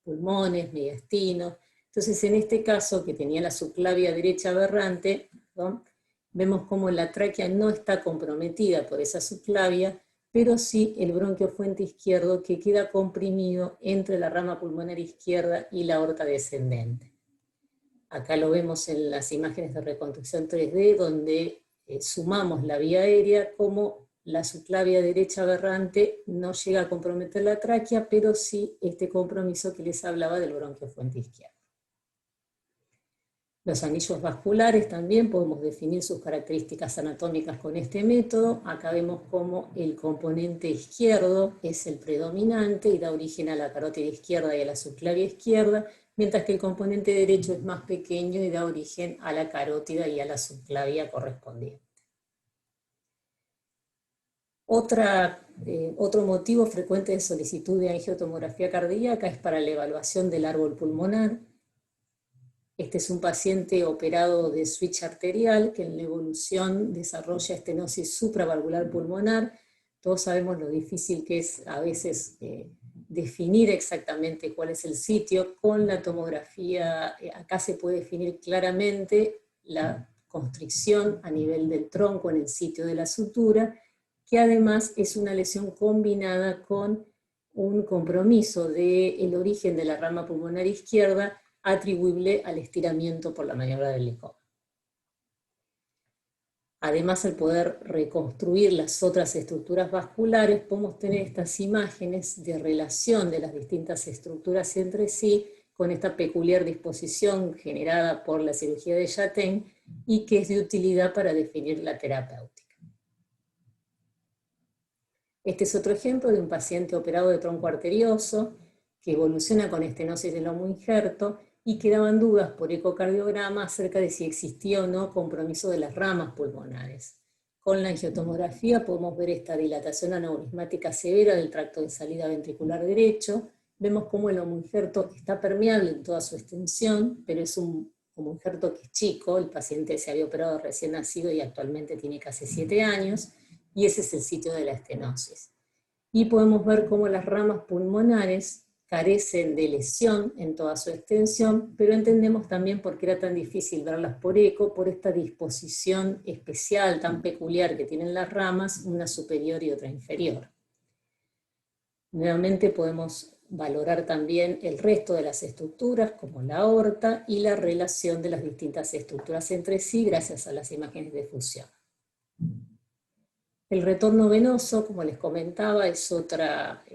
pulmones, mediastinos. Entonces, en este caso, que tenía la subclavia derecha aberrante, ¿no?, vemos cómo la tráquea no está comprometida por esa subclavia, pero sí el bronquio fuente izquierdo que queda comprimido entre la rama pulmonar izquierda y la aorta descendente. Acá lo vemos en las imágenes de reconstrucción 3D, donde sumamos la vía aérea, como la subclavia derecha aberrante no llega a comprometer la tráquea, pero sí este compromiso que les hablaba del bronquio fuente izquierdo. Los anillos vasculares también podemos definir sus características anatómicas con este método. Acá vemos cómo el componente izquierdo es el predominante y da origen a la carótida izquierda y a la subclavia izquierda, mientras que el componente derecho es más pequeño y da origen a la carótida y a la subclavia correspondiente. Otro motivo frecuente de solicitud de angiotomografía cardíaca es para la evaluación del árbol pulmonar. Este es un paciente operado de switch arterial que en la evolución desarrolla estenosis supravalvular pulmonar. Todos sabemos lo difícil que es a veces definir exactamente cuál es el sitio. Con la tomografía acá se puede definir claramente la constricción a nivel del tronco en el sitio de la sutura, que además es una lesión combinada con un compromiso del origen de la rama pulmonar izquierda, atribuible al estiramiento por la maniobra del licoma. Además, al poder reconstruir las otras estructuras vasculares, podemos tener estas imágenes de relación de las distintas estructuras entre sí, con esta peculiar disposición generada por la cirugía de Jatin y que es de utilidad para definir la terapéutica. Este es otro ejemplo de un paciente operado de tronco arterioso que evoluciona con estenosis del lomo injerto y quedaban dudas por ecocardiograma acerca de si existía o no compromiso de las ramas pulmonares. Con la angiotomografía podemos ver esta dilatación aneurismática severa del tracto de salida ventricular derecho. Vemos cómo el lomo injerto está permeable en toda su extensión, pero es un lomo injerto que es chico. El paciente se había operado recién nacido y actualmente tiene casi 7 años, y ese es el sitio de la estenosis. Y podemos ver cómo las ramas pulmonares carecen de lesión en toda su extensión, pero entendemos también por qué era tan difícil verlas por eco, por esta disposición especial tan peculiar que tienen las ramas, una superior y otra inferior. Nuevamente podemos valorar también el resto de las estructuras, como la aorta, y la relación de las distintas estructuras entre sí gracias a las imágenes de fusión. El retorno venoso, como les comentaba, es otra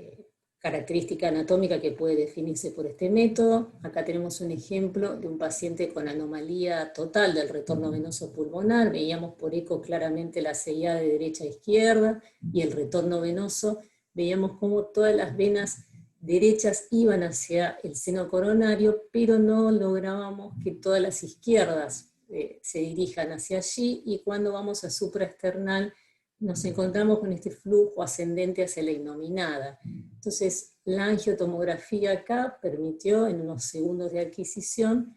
característica anatómica que puede definirse por este método. Acá tenemos un ejemplo de un paciente con anomalía total del retorno venoso pulmonar. Veíamos por eco claramente la CIA de derecha a izquierda y el retorno venoso. Veíamos cómo todas las venas derechas iban hacia el seno coronario, pero no lográbamos que todas las izquierdas se dirijan hacia allí, y cuando vamos a supraesternal nos encontramos con este flujo ascendente hacia la innominada. Entonces, la angiotomografía acá permitió, en unos segundos de adquisición,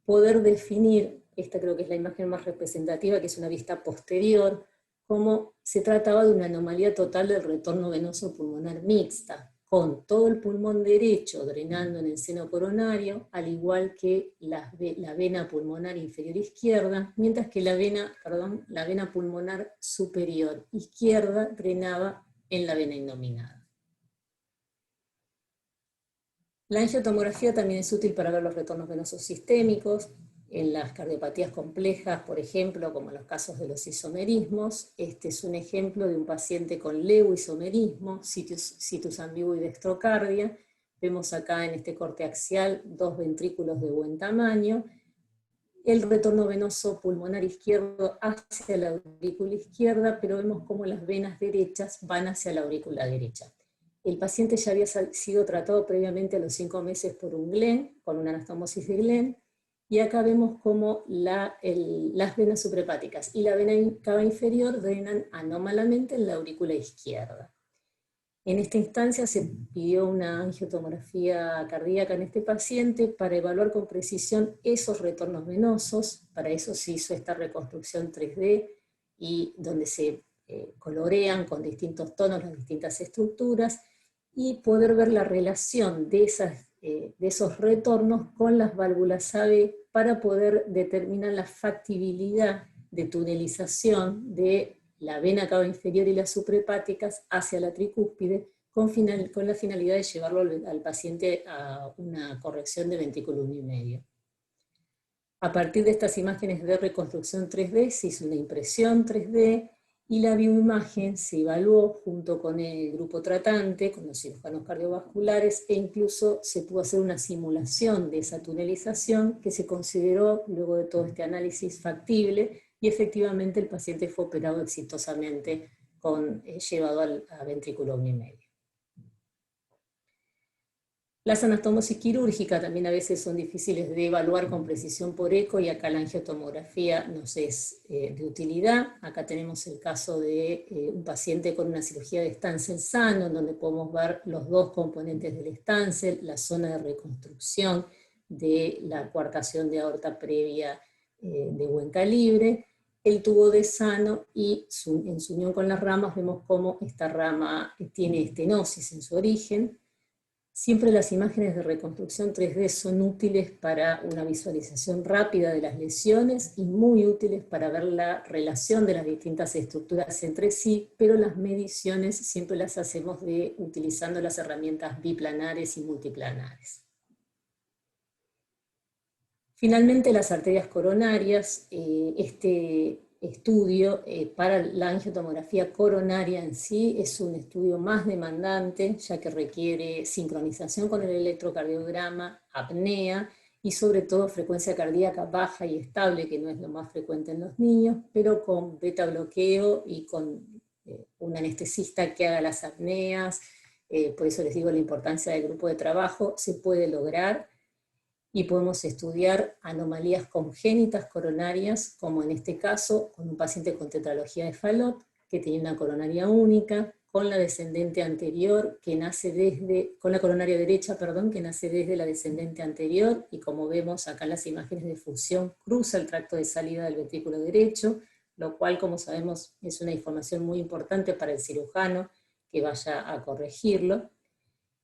poder definir, esta creo que es la imagen más representativa, que es una vista posterior, cómo se trataba de una anomalía total del retorno venoso pulmonar mixta, con todo el pulmón derecho drenando en el seno coronario, al igual que la vena pulmonar inferior izquierda, mientras que la vena pulmonar superior izquierda drenaba en la vena innominada. La angiotomografía también es útil para ver los retornos venosos sistémicos, en las cardiopatías complejas, por ejemplo, como en los casos de los isomerismos. Este es un ejemplo de un paciente con leuisomerismo, situs ambiguo y dextrocardia. Vemos acá en este corte axial 2 ventrículos de buen tamaño. El retorno venoso pulmonar izquierdo hacia la aurícula izquierda, pero vemos cómo las venas derechas van hacia la aurícula derecha. El paciente ya había sido tratado previamente a los 5 meses por un Glenn, con una anastomosis de Glenn, y acá vemos cómo las venas suprahepáticas y la vena cava inferior drenan anómalamente en la aurícula izquierda. En esta instancia se pidió una angiotomografía cardíaca en este paciente para evaluar con precisión esos retornos venosos. Para eso se hizo esta reconstrucción 3D, y donde se colorean con distintos tonos las distintas estructuras, y poder ver la relación de esos retornos con las válvulas AB para poder determinar la factibilidad de tunelización de la vena cava inferior y las suprahepáticas hacia la tricúspide, con la finalidad de llevarlo al paciente a una corrección de ventrículo 1,5. A partir de estas imágenes de reconstrucción 3D se hizo una impresión 3D, y la bioimagen se evaluó junto con el grupo tratante, con los cirujanos cardiovasculares, e incluso se pudo hacer una simulación de esa tunelización que se consideró, luego de todo este análisis, factible, y efectivamente el paciente fue operado exitosamente, llevado a ventrículo 1,5. Las anastomosis quirúrgicas también a veces son difíciles de evaluar con precisión por eco, y acá la angiotomografía nos es de utilidad. Acá tenemos el caso de un paciente con una cirugía de Stanzel sano, en donde podemos ver los dos componentes del Stanzel, la zona de reconstrucción de la coartación de aorta previa de buen calibre, el tubo de sano, y en su unión con las ramas vemos cómo esta rama tiene estenosis en su origen. Siempre las imágenes de reconstrucción 3D son útiles para una visualización rápida de las lesiones y muy útiles para ver la relación de las distintas estructuras entre sí, pero las mediciones siempre las hacemos utilizando las herramientas biplanares y multiplanares. Finalmente, las arterias coronarias. Este estudio para la angiotomografía coronaria en sí es un estudio más demandante, ya que requiere sincronización con el electrocardiograma, apnea y sobre todo frecuencia cardíaca baja y estable, que no es lo más frecuente en los niños, pero con beta bloqueo y con un anestesista que haga las apneas. Por eso les digo la importancia del grupo de trabajo. Se puede lograr, y podemos estudiar anomalías congénitas coronarias, como en este caso, con un paciente con tetralogía de Fallot, que tenía una coronaria única, con la descendente anterior, con la coronaria derecha, perdón, que nace desde la descendente anterior, y como vemos acá en las imágenes de fusión, cruza el tracto de salida del ventrículo derecho, lo cual, como sabemos, es una información muy importante para el cirujano que vaya a corregirlo.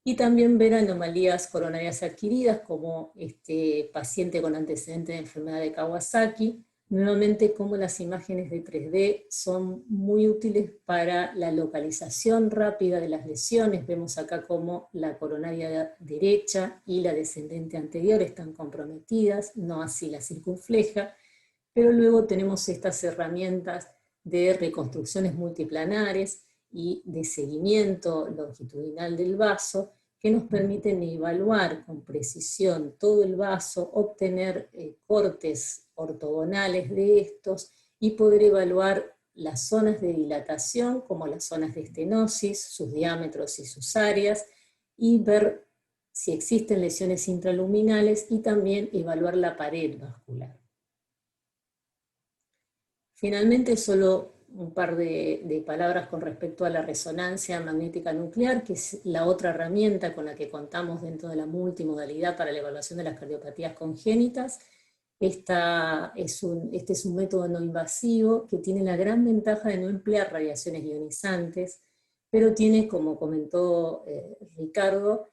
Y también ver anomalías coronarias adquiridas, como este paciente con antecedente de enfermedad de Kawasaki. Nuevamente, como las imágenes de 3D son muy útiles para la localización rápida de las lesiones. Vemos acá cómo la coronaria derecha y la descendente anterior están comprometidas, no así la circunfleja, pero luego tenemos estas herramientas de reconstrucciones multiplanares y de seguimiento longitudinal del vaso, que nos permiten evaluar con precisión todo el vaso, obtener cortes ortogonales de estos, y poder evaluar las zonas de dilatación, como las zonas de estenosis, sus diámetros y sus áreas, y ver si existen lesiones intraluminales, y también evaluar la pared vascular. Finalmente, solo un par de palabras con respecto a la resonancia magnética nuclear, que es la otra herramienta con la que contamos dentro de la multimodalidad para la evaluación de las cardiopatías congénitas. Este es un método no invasivo que tiene la gran ventaja de no emplear radiaciones ionizantes, pero tiene, como comentó Ricardo,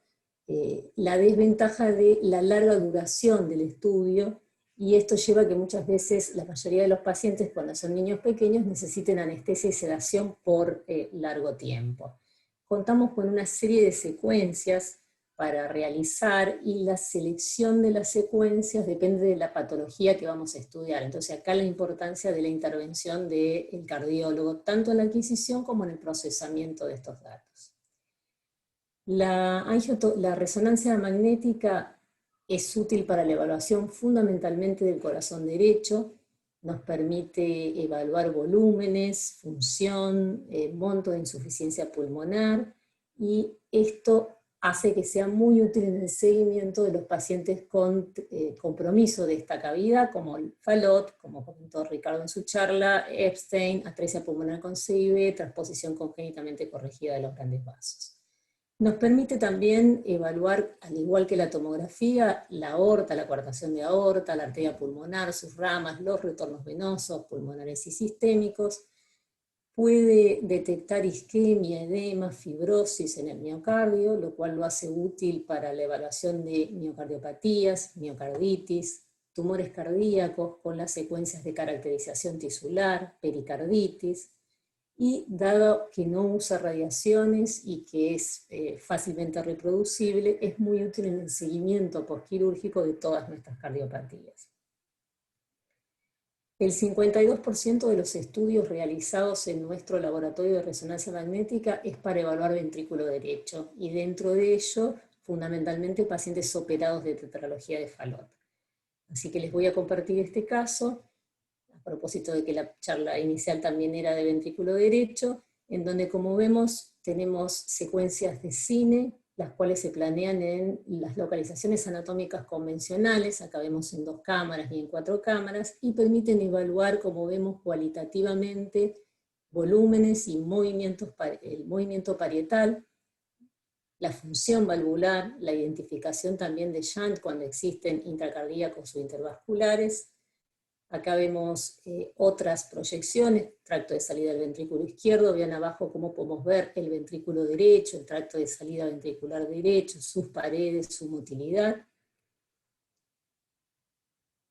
la desventaja de la larga duración del estudio, y esto lleva a que muchas veces la mayoría de los pacientes, cuando son niños pequeños, necesiten anestesia y sedación por largo tiempo. Contamos con una serie de secuencias para realizar, y la selección de las secuencias depende de la patología que vamos a estudiar. Entonces acá la importancia de la intervención del cardiólogo, tanto en la adquisición como en el procesamiento de estos datos. La resonancia magnética es útil para la evaluación fundamentalmente del corazón derecho. Nos permite evaluar volúmenes, función, monto de insuficiencia pulmonar, y esto hace que sea muy útil en el seguimiento de los pacientes con compromiso de esta cavidad, como el Fallot, como comentó Ricardo en su charla, Epstein, atresia pulmonar con CIB, transposición congénitamente corregida de los grandes vasos. Nos permite también evaluar, al igual que la tomografía, la aorta, la coartación de aorta, la arteria pulmonar, sus ramas, los retornos venosos, pulmonares y sistémicos. Puede detectar isquemia, edema, fibrosis en el miocardio, lo cual lo hace útil para la evaluación de miocardiopatías, miocarditis, tumores cardíacos con las secuencias de caracterización tisular, pericarditis, y dado que no usa radiaciones y que es fácilmente reproducible, es muy útil en el seguimiento postquirúrgico de todas nuestras cardiopatías. El 52% de los estudios realizados en nuestro laboratorio de resonancia magnética es para evaluar ventrículo derecho, y dentro de ello, fundamentalmente pacientes operados de tetralogía de Fallot. Así que les voy a compartir este caso, a propósito de que la charla inicial también era de ventrículo derecho, en donde, como vemos, tenemos secuencias de cine, las cuales se planean en las localizaciones anatómicas convencionales, acá vemos en 2 cámaras y en 4 cámaras, y permiten evaluar, como vemos, cualitativamente volúmenes y movimientos, el movimiento parietal, la función valvular, la identificación también de shunt cuando existen intracardíacos o intervasculares. Acá vemos otras proyecciones, tracto de salida del ventrículo izquierdo, vean abajo cómo podemos ver el ventrículo derecho, el tracto de salida ventricular derecho, sus paredes, su motilidad.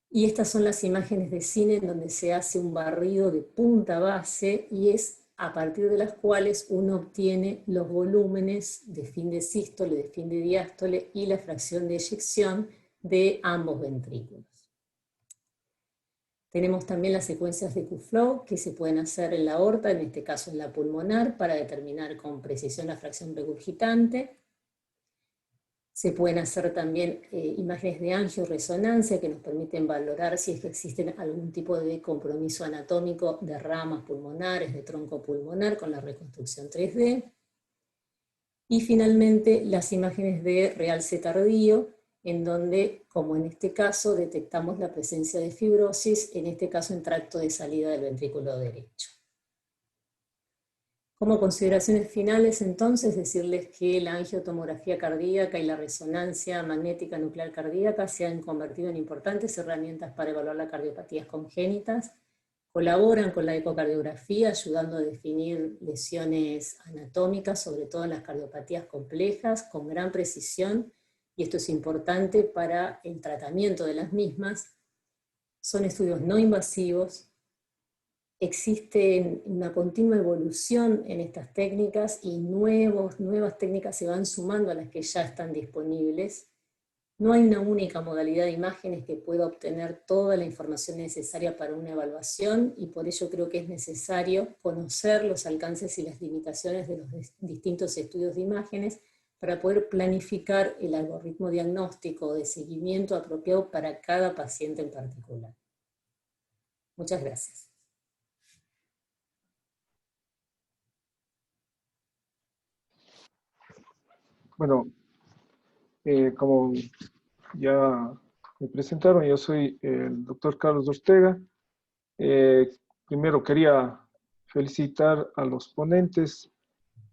Y estas son las imágenes de cine en donde se hace un barrido de punta a base, y es a partir de las cuales uno obtiene los volúmenes de fin de sístole, de fin de diástole y la fracción de eyección de ambos ventrículos. Tenemos también las secuencias de Q-Flow que se pueden hacer en la aorta, en este caso en la pulmonar, para determinar con precisión la fracción regurgitante. Se pueden hacer también imágenes de angioresonancia que nos permiten valorar si es que existen algún tipo de compromiso anatómico de ramas pulmonares, de tronco pulmonar con la reconstrucción 3D. Y finalmente las imágenes de realce tardío, en donde, como en este caso, detectamos la presencia de fibrosis, en este caso en tracto de salida del ventrículo derecho. Como consideraciones finales, entonces, decirles que la angiotomografía cardíaca y la resonancia magnética nuclear cardíaca se han convertido en importantes herramientas para evaluar las cardiopatías congénitas, colaboran con la ecocardiografía, ayudando a definir lesiones anatómicas, sobre todo en las cardiopatías complejas, con gran precisión, y esto es importante para el tratamiento de las mismas. Son estudios no invasivos, existe una continua evolución en estas técnicas y nuevas técnicas se van sumando a las que ya están disponibles. No hay una única modalidad de imágenes que pueda obtener toda la información necesaria para una evaluación, y por ello creo que es necesario conocer los alcances y las limitaciones de los distintos estudios de imágenes para poder planificar el algoritmo diagnóstico de seguimiento apropiado para cada paciente en particular. Muchas gracias. Bueno, como ya me presentaron, yo soy el doctor Carlos Ortega. Primero quería felicitar a los ponentes.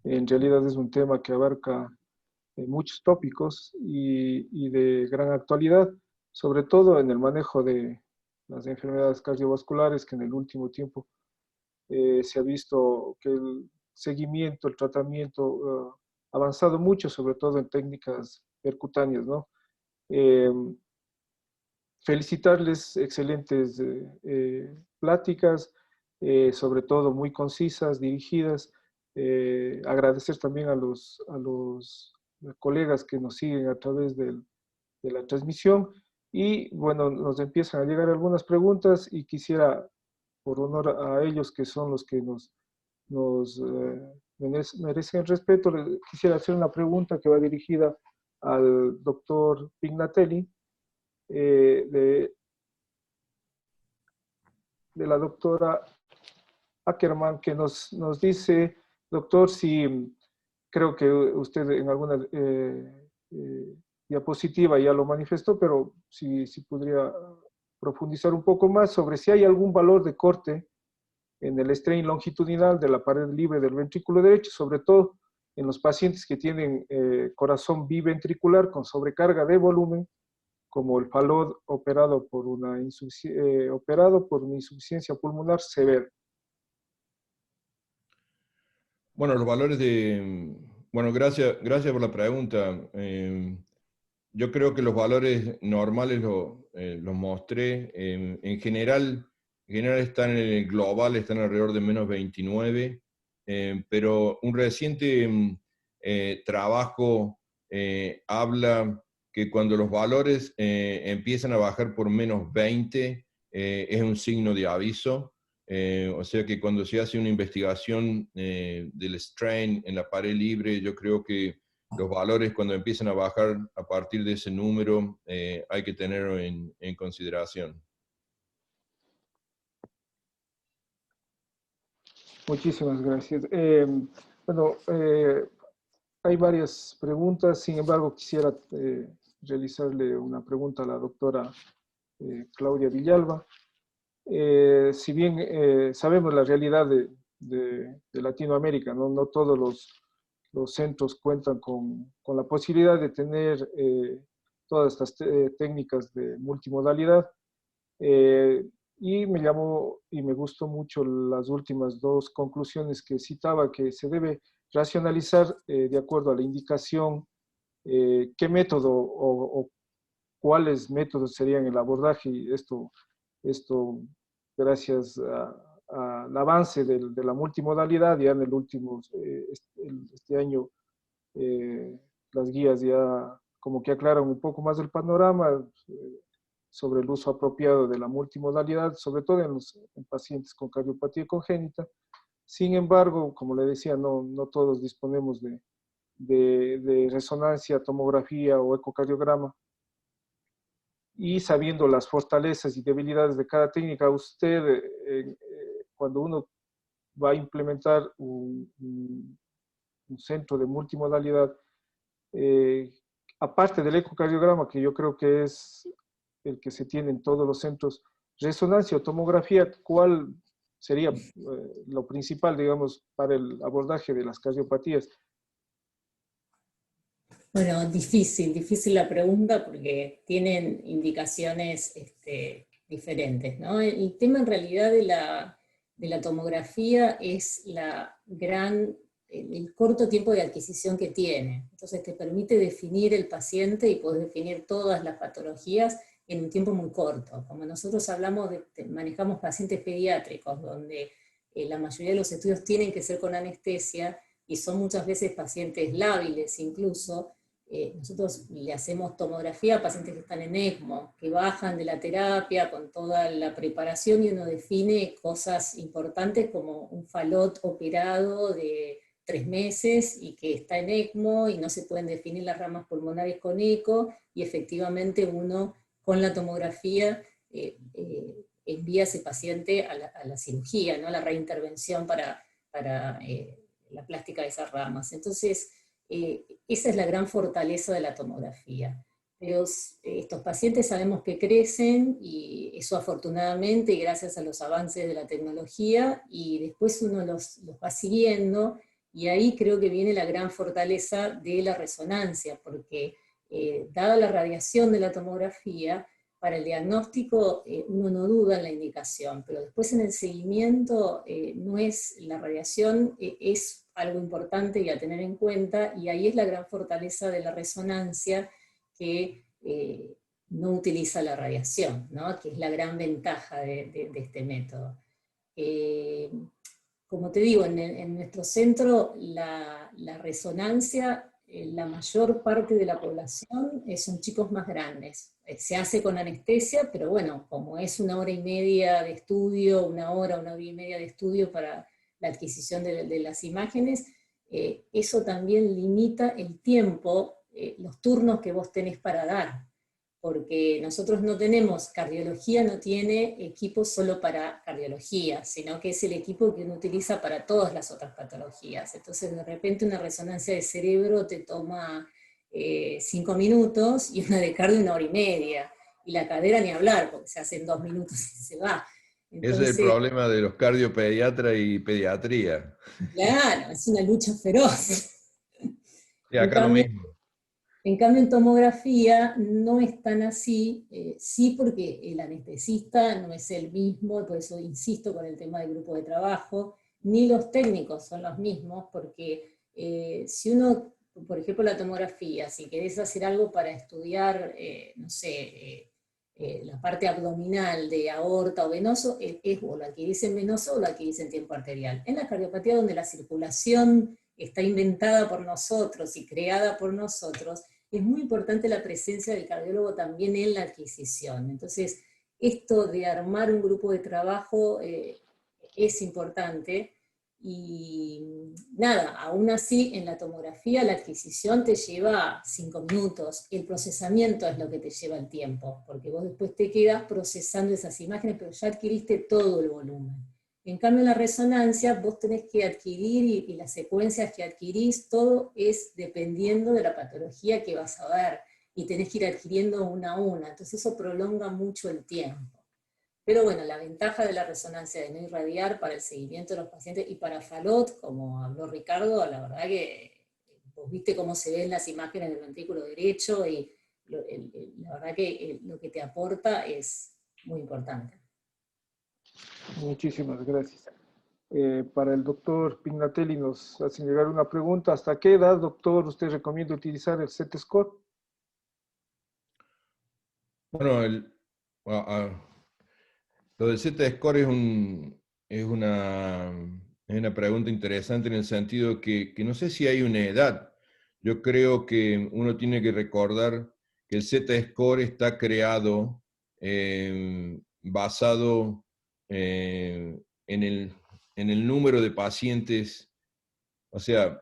En realidad es un tema que abarca muchos tópicos y de gran actualidad, sobre todo en el manejo de las enfermedades cardiovasculares, que en el último tiempo se ha visto que el seguimiento, el tratamiento ha avanzado mucho, sobre todo en técnicas percutáneas, ¿no? Felicitarles, excelentes pláticas, sobre todo muy concisas, dirigidas. Agradecer también a los colegas que nos siguen a través de la transmisión. Y bueno, nos empiezan a llegar algunas preguntas y quisiera, por honor a ellos que son los que nos merecen respeto, quisiera hacer una pregunta que va dirigida al doctor Pignatelli, de la doctora Ackerman, que nos dice, doctor, si creo que usted en alguna diapositiva ya lo manifestó, pero si podría profundizar un poco más sobre si hay algún valor de corte en el strain longitudinal de la pared libre del ventrículo derecho, sobre todo en los pacientes que tienen corazón biventricular con sobrecarga de volumen, como el Fallot operado por una insuficiencia pulmonar severa. Bueno, los valores bueno, gracias por la pregunta. Yo creo que los valores normales los mostré. En general están en el global, están alrededor de menos 29, pero un reciente trabajo habla que cuando los valores empiezan a bajar por menos 20, es un signo de aviso. O sea que cuando se hace una investigación del strain en la pared libre, yo creo que los valores cuando empiezan a bajar a partir de ese número hay que tenerlo en consideración. Muchísimas gracias. Bueno, hay varias preguntas, sin embargo quisiera realizarle una pregunta a la doctora Claudia Villalba. Si bien sabemos la realidad de Latinoamérica, no todos los centros cuentan con la posibilidad de tener todas estas técnicas de multimodalidad. Y me llamó y me gustó mucho las últimas dos conclusiones que citaba, que se debe racionalizar de acuerdo a la indicación qué método o cuáles métodos serían el abordaje, y esto gracias al avance de la multimodalidad. Ya en el último, este año, las guías ya como que aclaran un poco más el panorama sobre el uso apropiado de la multimodalidad, sobre todo en pacientes con cardiopatía congénita. Sin embargo, como le decía, no todos disponemos de resonancia, tomografía o ecocardiograma. Y sabiendo las fortalezas y debilidades de cada técnica, usted, cuando uno va a implementar un centro de multimodalidad, aparte del ecocardiograma, que yo creo que es el que se tiene en todos los centros, resonancia o tomografía, ¿cuál sería lo principal, digamos, para el abordaje de las cardiopatías? Bueno, difícil la pregunta porque tienen indicaciones diferentes, ¿no? El tema en realidad de la tomografía es el corto tiempo de adquisición que tiene. Entonces te permite definir el paciente y poder definir todas las patologías en un tiempo muy corto. Como nosotros manejamos pacientes pediátricos, donde la mayoría de los estudios tienen que ser con anestesia, y son muchas veces pacientes lábiles incluso. Nosotros le hacemos tomografía a pacientes que están en ECMO, que bajan de la terapia con toda la preparación, y uno define cosas importantes como un Fallot operado de 3 meses y que está en ECMO y no se pueden definir las ramas pulmonares con eco, y efectivamente uno con la tomografía envía a ese paciente a la cirugía, ¿no? A la reintervención para la plástica de esas ramas. Entonces, esa es la gran fortaleza de la tomografía. Pero estos pacientes sabemos que crecen, y eso afortunadamente, y gracias a los avances de la tecnología, y después uno los va siguiendo, y ahí creo que viene la gran fortaleza de la resonancia, porque dada la radiación de la tomografía, para el diagnóstico uno no duda en la indicación, pero después en el seguimiento no es la radiación, es algo importante y a tener en cuenta, y ahí es la gran fortaleza de la resonancia, que no utiliza la radiación, ¿no? Que es la gran ventaja de este método. Como te digo, en nuestro centro la resonancia, la mayor parte de la población son chicos más grandes. Se hace con anestesia, pero bueno, como es 1 hora y media de estudio, 1 hora y media de estudio para la adquisición de las imágenes, eso también limita el tiempo, los turnos que vos tenés para dar. porque nosotros no tenemos, cardiología no tiene equipo solo para cardiología, sino que es el equipo que uno utiliza para todas las otras patologías. Entonces de repente una resonancia de cerebro te toma 5 minutos y una de cardio 1 hora y media, y la cadera ni hablar, porque se hace en 2 minutos y se va. Ese es el Entonces, problema de los cardiopediatras y pediatría. claro, es una lucha feroz. Y En acá lo cambio, mismo. en tomografía no es tan así, sí, porque el anestesista no es el mismo, por eso insisto con el tema del grupo de trabajo, ni los técnicos son los mismos, porque si uno, por ejemplo la tomografía, si querés hacer algo para estudiar, no sé, la parte abdominal de aorta o venoso, es o la adquirís en venoso o la adquirís en tiempo arterial. En la cardiopatía, donde la circulación está inventada por nosotros y creada por nosotros, es muy importante la presencia del cardiólogo también en la adquisición. Entonces, esto de armar un grupo de trabajo es importante, y nada, aún así en la tomografía la adquisición te lleva 5 minutos, el procesamiento es lo que te lleva el tiempo, porque vos después te quedas procesando esas imágenes, pero ya adquiriste todo el volumen. En cambio, en la resonancia vos tenés que adquirir, y las secuencias que adquirís, todo es dependiendo de la patología que vas a ver, y tenés que ir adquiriendo una a una, entonces eso prolonga mucho el tiempo. Pero bueno, la ventaja de la resonancia de no irradiar para el seguimiento de los pacientes y para Falot, como habló Ricardo, la verdad que vos viste cómo se ven las imágenes del ventrículo derecho, y la verdad que lo que te aporta es muy importante. Muchísimas gracias. Para el doctor Pignatelli nos hacen llegar una pregunta. ¿Hasta qué edad, doctor, usted recomienda utilizar el Z-score? Bueno, lo del Z-score es una pregunta interesante en el sentido que no sé si hay una edad. Yo creo que uno tiene que recordar que el Z-score está creado basado en el número de pacientes. O sea,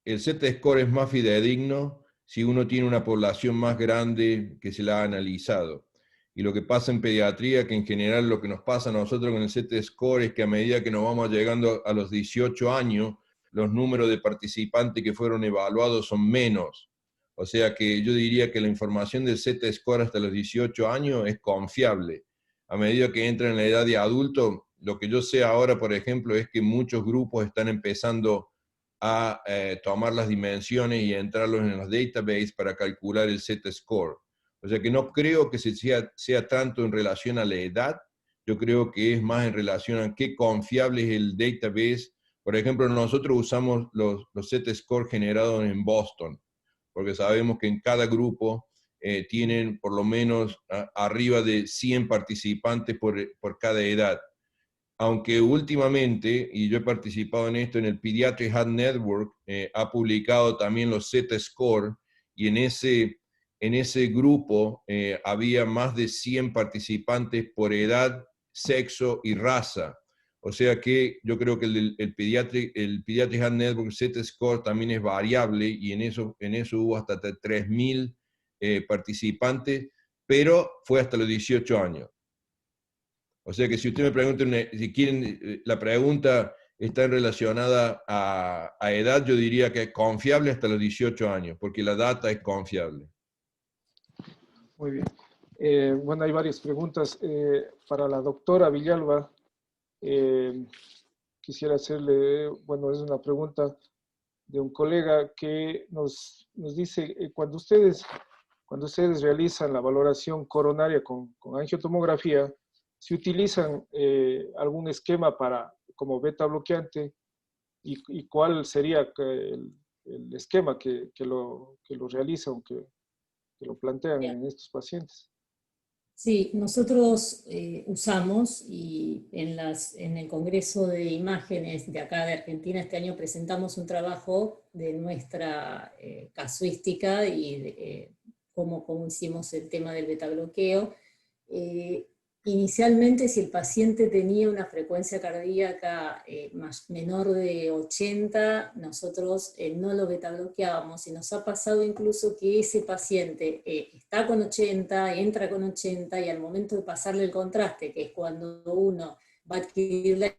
el Z-score es más fidedigno si uno tiene una población más grande que se la ha analizado. Y lo que pasa en pediatría, que en general lo que nos pasa a nosotros con el Z-score es que a medida que nos vamos llegando a los 18 años, los números de participantes que fueron evaluados son menos. O sea que yo diría que la información del Z-score hasta los 18 años es confiable. A medida que entran en la edad de adulto, lo que yo sé ahora, por ejemplo, es que muchos grupos están empezando a tomar las dimensiones y entrarlos en los databases para calcular el Z-score. O sea que no creo que sea tanto en relación a la edad, yo creo que es más en relación a qué confiable es el database. Por ejemplo, nosotros usamos los Z-score generados en Boston, porque sabemos que en cada grupo tienen por lo menos arriba de 100 participantes por cada edad. Aunque últimamente, y yo he participado en esto, en el Pediatric Heart Network, ha publicado también los Z-Score, y en ese grupo había más de 100 participantes por edad, sexo y raza. O sea que yo creo que el Pediatric Heart Network Z-Score también es variable, y en eso hubo hasta 3.000 participantes, pero fue hasta los 18 años. O sea que si usted me pregunta, si quieren, la pregunta está relacionada a edad, yo diría que es confiable hasta los 18 años, porque la data es confiable. Muy bien. Bueno, hay varias preguntas. Para la doctora Villalba, quisiera hacerle, bueno, es una pregunta de un colega que nos dice, cuando ustedes realizan la valoración coronaria con angiotomografía, si utilizan algún esquema como beta bloqueante, y cuál sería el esquema que lo realiza o que lo plantean en estos pacientes. Sí, nosotros usamos, y en el Congreso de Imágenes de acá de Argentina este año presentamos un trabajo de nuestra casuística y cómo hicimos el tema del beta bloqueo. Inicialmente, si el paciente tenía una frecuencia cardíaca menor de 80, nosotros no lo betabloqueábamos, y nos ha pasado incluso que ese paciente está con 80, entra con 80, y al momento de pasarle el contraste, que es cuando uno va a adquirir la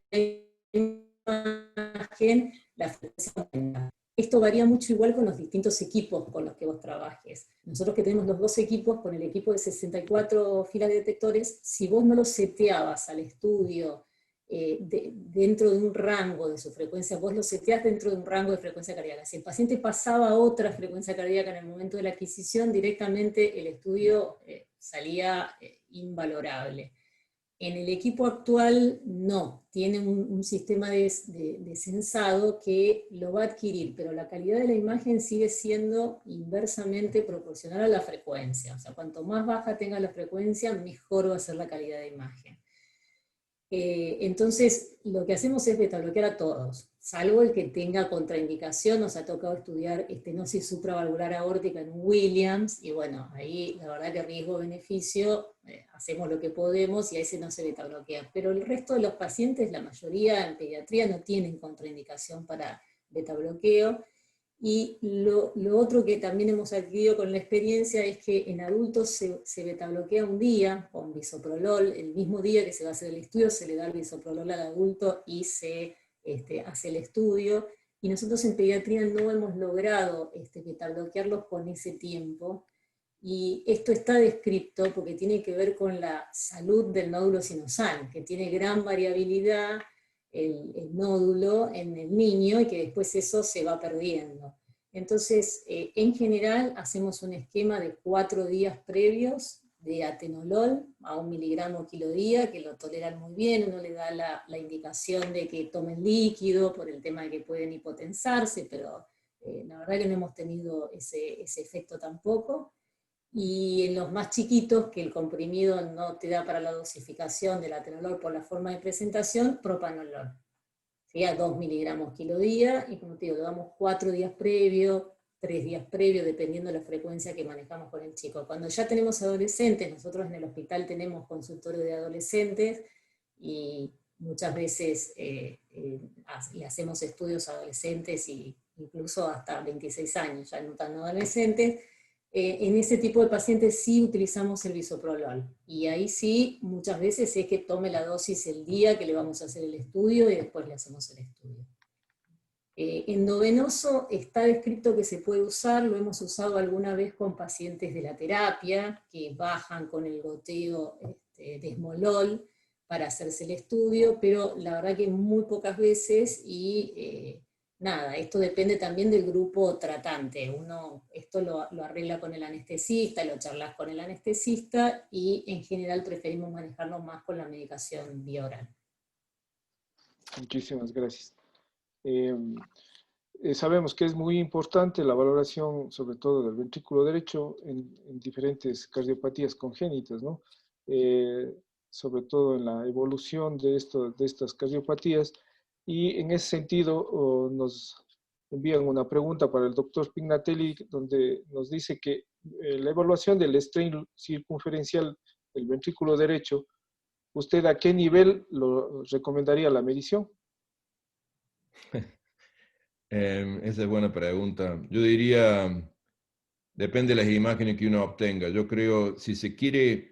imagen, la frecuencia aumenta. Esto varía mucho igual con los distintos equipos con los que vos trabajes. Nosotros que tenemos los dos equipos, con el equipo de 64 filas de detectores, si vos no lo seteabas al estudio dentro de un rango de su frecuencia, vos lo seteás dentro de un rango de frecuencia cardíaca. Si el paciente pasaba a otra frecuencia cardíaca en el momento de la adquisición, directamente el estudio salía invalorable. En el equipo actual no, tiene un sistema de sensado que lo va a adquirir, pero la calidad de la imagen sigue siendo inversamente proporcional a la frecuencia. O sea, cuanto más baja tenga la frecuencia, mejor va a ser la calidad de imagen. Entonces, lo que hacemos es betabloquear a todos, salvo el que tenga contraindicación. Nos ha tocado estudiar estenosis supravalvular aórtica en un Williams, y bueno, ahí la verdad que riesgo-beneficio, hacemos lo que podemos y a ese no se betabloquea. Pero el resto de los pacientes, la mayoría en pediatría, no tienen contraindicación para betabloqueo. Y lo otro que también hemos adquirido con la experiencia es que en adultos se betabloquea un día con bisoprolol. El mismo día que se va a hacer el estudio se le da el bisoprolol al adulto y se hace el estudio. Y nosotros en pediatría no hemos logrado betabloquearlos con ese tiempo. Y esto está descrito porque tiene que ver con la salud del nódulo sinosal, que tiene gran variabilidad el nódulo en el niño, y que después eso se va perdiendo. Entonces, en general, hacemos un esquema de 4 días previos de atenolol a 1 miligramo kilo día, que lo toleran muy bien. Uno le da la indicación de que tomen líquido por el tema de que pueden hipotensarse, pero la verdad que no hemos tenido ese efecto tampoco. Y en los más chiquitos, que el comprimido no te da para la dosificación del atenolol por la forma de presentación, propanolol. A 2 miligramos kilo día, y como te digo, lo damos 4 días previo, 3 días previo, dependiendo de la frecuencia que manejamos con el chico. Cuando ya tenemos adolescentes, nosotros en el hospital tenemos consultorio de adolescentes, y muchas veces le hacemos estudios a adolescentes, y incluso hasta 26 años, ya no tan adolescentes. En ese tipo de pacientes sí utilizamos el bisoprolol, y ahí sí, muchas veces es que tome la dosis el día que le vamos a hacer el estudio, y después le hacemos el estudio. Endovenoso está descrito que se puede usar, lo hemos usado alguna vez con pacientes de la terapia, que bajan con el goteo de esmolol para hacerse el estudio, pero la verdad que muy pocas veces, y nada, esto depende también del grupo tratante. Uno esto lo arregla con el anestesista, lo charlas con el anestesista, y en general preferimos manejarnos más con la medicación vía oral. Muchísimas gracias. Sabemos que es muy importante la valoración, sobre todo del ventrículo derecho, en diferentes cardiopatías congénitas, ¿no? Sobre todo en la evolución de estas cardiopatías. Y en ese sentido nos envían una pregunta para el doctor Pignatelli, donde nos dice que la evaluación del strain circunferencial del ventrículo derecho, ¿usted a qué nivel lo recomendaría la medición? Esa es buena pregunta. Yo diría, depende de las imágenes que uno obtenga. Yo creo, si se quiere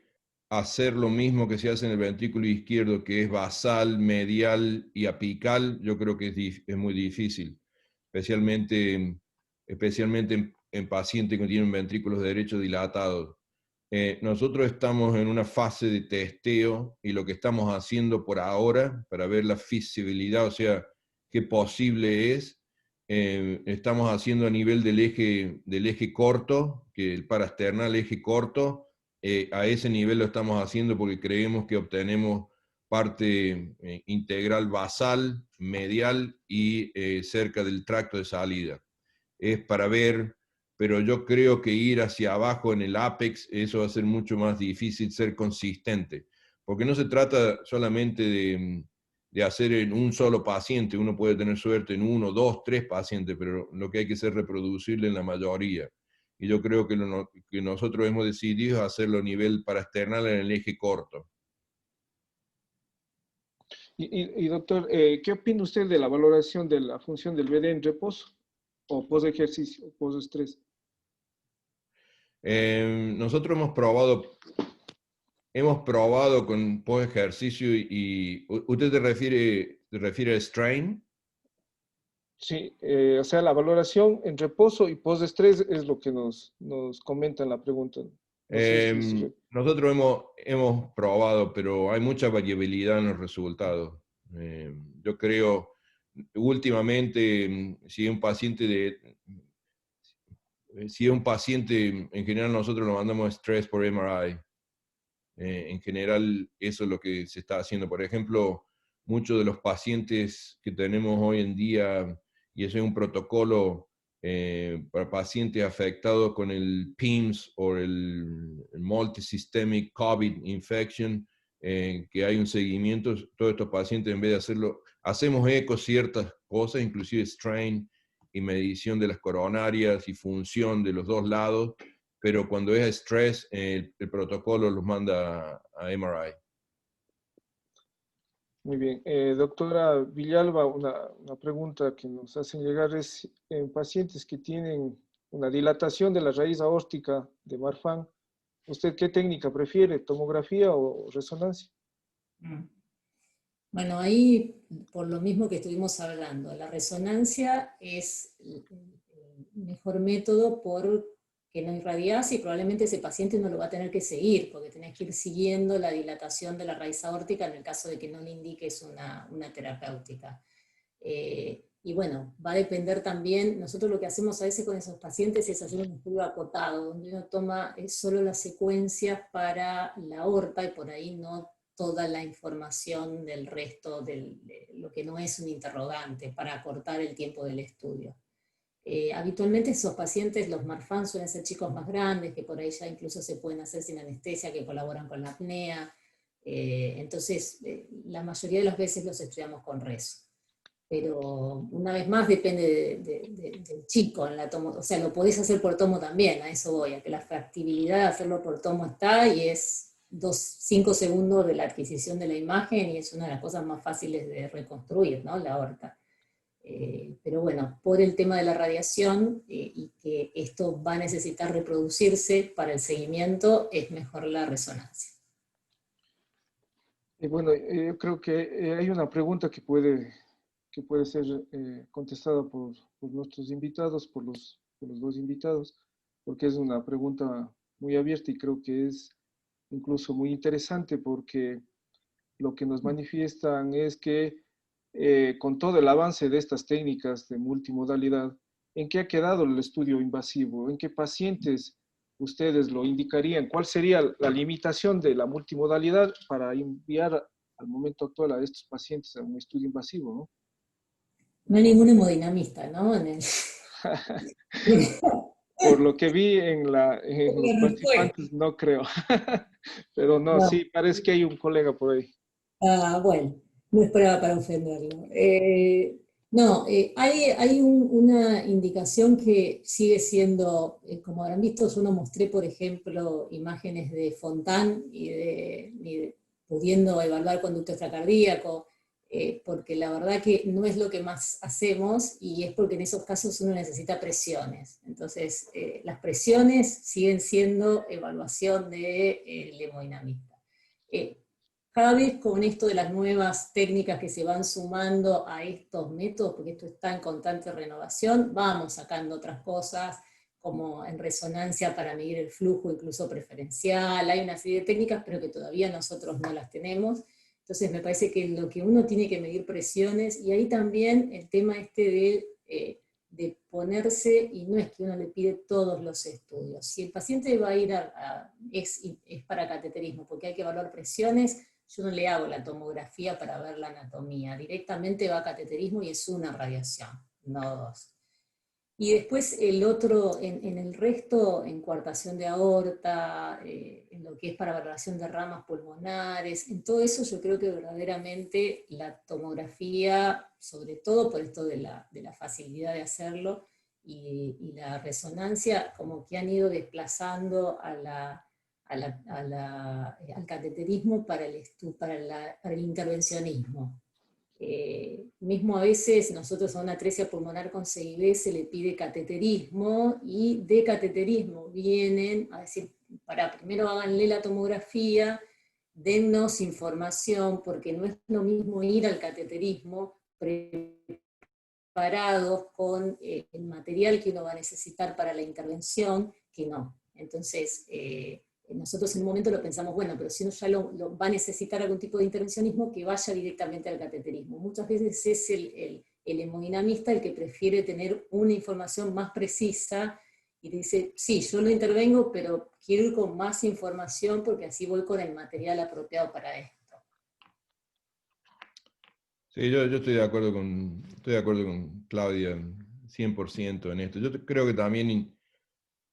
hacer lo mismo que se hace en el ventrículo izquierdo, que es basal, medial y apical, yo creo que es muy difícil, especialmente en pacientes que tienen ventrículos derechos dilatados. Nosotros estamos en una fase de testeo, y lo que estamos haciendo por ahora, para ver la feasibilidad, o sea, qué posible es, estamos haciendo a nivel del eje corto, que el parasternal eje corto, a ese nivel lo estamos haciendo porque creemos que obtenemos parte integral basal, medial y cerca del tracto de salida. Es para ver, pero yo creo que ir hacia abajo en el apex, eso va a ser mucho más difícil ser consistente, porque no se trata solamente de hacer en un solo paciente. Uno puede tener suerte en 1, 2, 3 pacientes, pero lo que hay que hacer es reproducible en la mayoría. Y yo creo que nosotros hemos decidido hacerlo a nivel parasternal en el eje corto. Doctor, ¿qué opina usted de la valoración de la función del BD en reposo o post-ejercicio o post-estrés? Nosotros hemos probado con post ejercicio y ¿usted se refiere a strain? Sí, o sea, la valoración en reposo y post-estrés es lo que nos comenta en la pregunta. No sé si... Nosotros hemos probado, pero hay mucha variabilidad en los resultados. Yo creo, últimamente, si es un paciente, en general nosotros lo mandamos estrés por MRI. En general, eso es lo que se está haciendo. Por ejemplo, muchos de los pacientes que tenemos hoy en día, y eso es un protocolo para pacientes afectados con el PIMS o el Multisystemic COVID Infection, que hay un seguimiento, todos estos pacientes en vez de hacerlo, hacemos eco ciertas cosas, inclusive strain y medición de las coronarias y función de los dos lados, pero cuando es estrés, el protocolo los manda a MRI. Muy bien. Doctora Villalba, una pregunta que nos hacen llegar es, en pacientes que tienen una dilatación de la raíz aórtica de Marfan, ¿usted qué técnica prefiere, tomografía o resonancia? Bueno, ahí, por lo mismo que estuvimos hablando, la resonancia es el mejor método porque no irradias y probablemente ese paciente no lo va a tener que seguir, porque tenés que ir siguiendo la dilatación de la raíz aórtica en el caso de que no le indiques una terapéutica. Y bueno, va a depender también, nosotros lo que hacemos a veces con esos pacientes es hacer un estudio acotado, donde uno toma solo las secuencias para la aorta y por ahí no toda la información del resto de lo que no es un interrogante, para acortar el tiempo del estudio. Habitualmente esos pacientes, los Marfan, suelen ser chicos más grandes, que por ahí ya incluso se pueden hacer sin anestesia, que colaboran con la apnea. Entonces, la mayoría de las veces los estudiamos con rezo. Pero una vez más depende del chico en la tomo, o sea, lo podés hacer por tomo también, a eso voy, a que la factibilidad de hacerlo por tomo está, y es 5 segundos de la adquisición de la imagen, y es una de las cosas más fáciles de reconstruir, ¿no? La aorta. Pero bueno, por el tema de la radiación y que esto va a necesitar reproducirse para el seguimiento, es mejor la resonancia. Y bueno, yo creo que hay una pregunta que puede ser contestada por nuestros invitados, por los dos invitados, porque es una pregunta muy abierta y creo que es incluso muy interesante, porque lo que nos manifiestan es que con todo el avance de estas técnicas de multimodalidad, ¿en qué ha quedado el estudio invasivo? ¿En qué pacientes ustedes lo indicarían? ¿Cuál sería la limitación de la multimodalidad para enviar al momento actual a estos pacientes a un estudio invasivo, ¿no? No hay ningún hemodinamista, ¿no? Por lo que vi en los participantes, no creo. Pero no, sí, parece que hay un colega por ahí. Ah, bueno, no esperaba para ofenderlo. No, hay una indicación que sigue siendo, como habrán visto, yo no mostré, por ejemplo, imágenes de Fontan y pudiendo evaluar conducto extracardíaco, porque la verdad que no es lo que más hacemos, y es porque en esos casos uno necesita presiones. Entonces, las presiones siguen siendo evaluación del hemodinamista. Cada vez con esto de las nuevas técnicas que se van sumando a estos métodos, porque esto está en constante renovación, vamos sacando otras cosas, como en resonancia para medir el flujo incluso preferencial. Hay una serie de técnicas, pero que todavía nosotros no las tenemos. Entonces me parece que lo que uno tiene que medir presiones, y ahí también el tema de ponerse, y no es que uno le pide todos los estudios. Si el paciente va a ir es para cateterismo, porque hay que evaluar presiones, yo no le hago la tomografía para ver la anatomía, directamente va a cateterismo y es una radiación, no dos. Y después el otro, en el resto, en coartación de aorta, en lo que es para valoración de ramas pulmonares, en todo eso yo creo que verdaderamente la tomografía, sobre todo por esto de la facilidad de hacerlo, y la resonancia, como que han ido desplazando al cateterismo para el intervencionismo. Mismo a veces nosotros a una atresia pulmonar con CIB se le pide cateterismo, y de cateterismo vienen a decir, primero háganle la tomografía, dennos información, porque no es lo mismo ir al cateterismo preparados con el material que uno va a necesitar para la intervención, que no. Entonces, nosotros en un momento lo pensamos, bueno, pero si uno ya lo va a necesitar algún tipo de intervencionismo, que vaya directamente al cateterismo. Muchas veces es el hemodinamista el que prefiere tener una información más precisa, y dice, sí, yo lo intervengo, pero quiero ir con más información, porque así voy con el material apropiado para esto. Sí, yo estoy de acuerdo con Claudia 100% en esto. Creo que también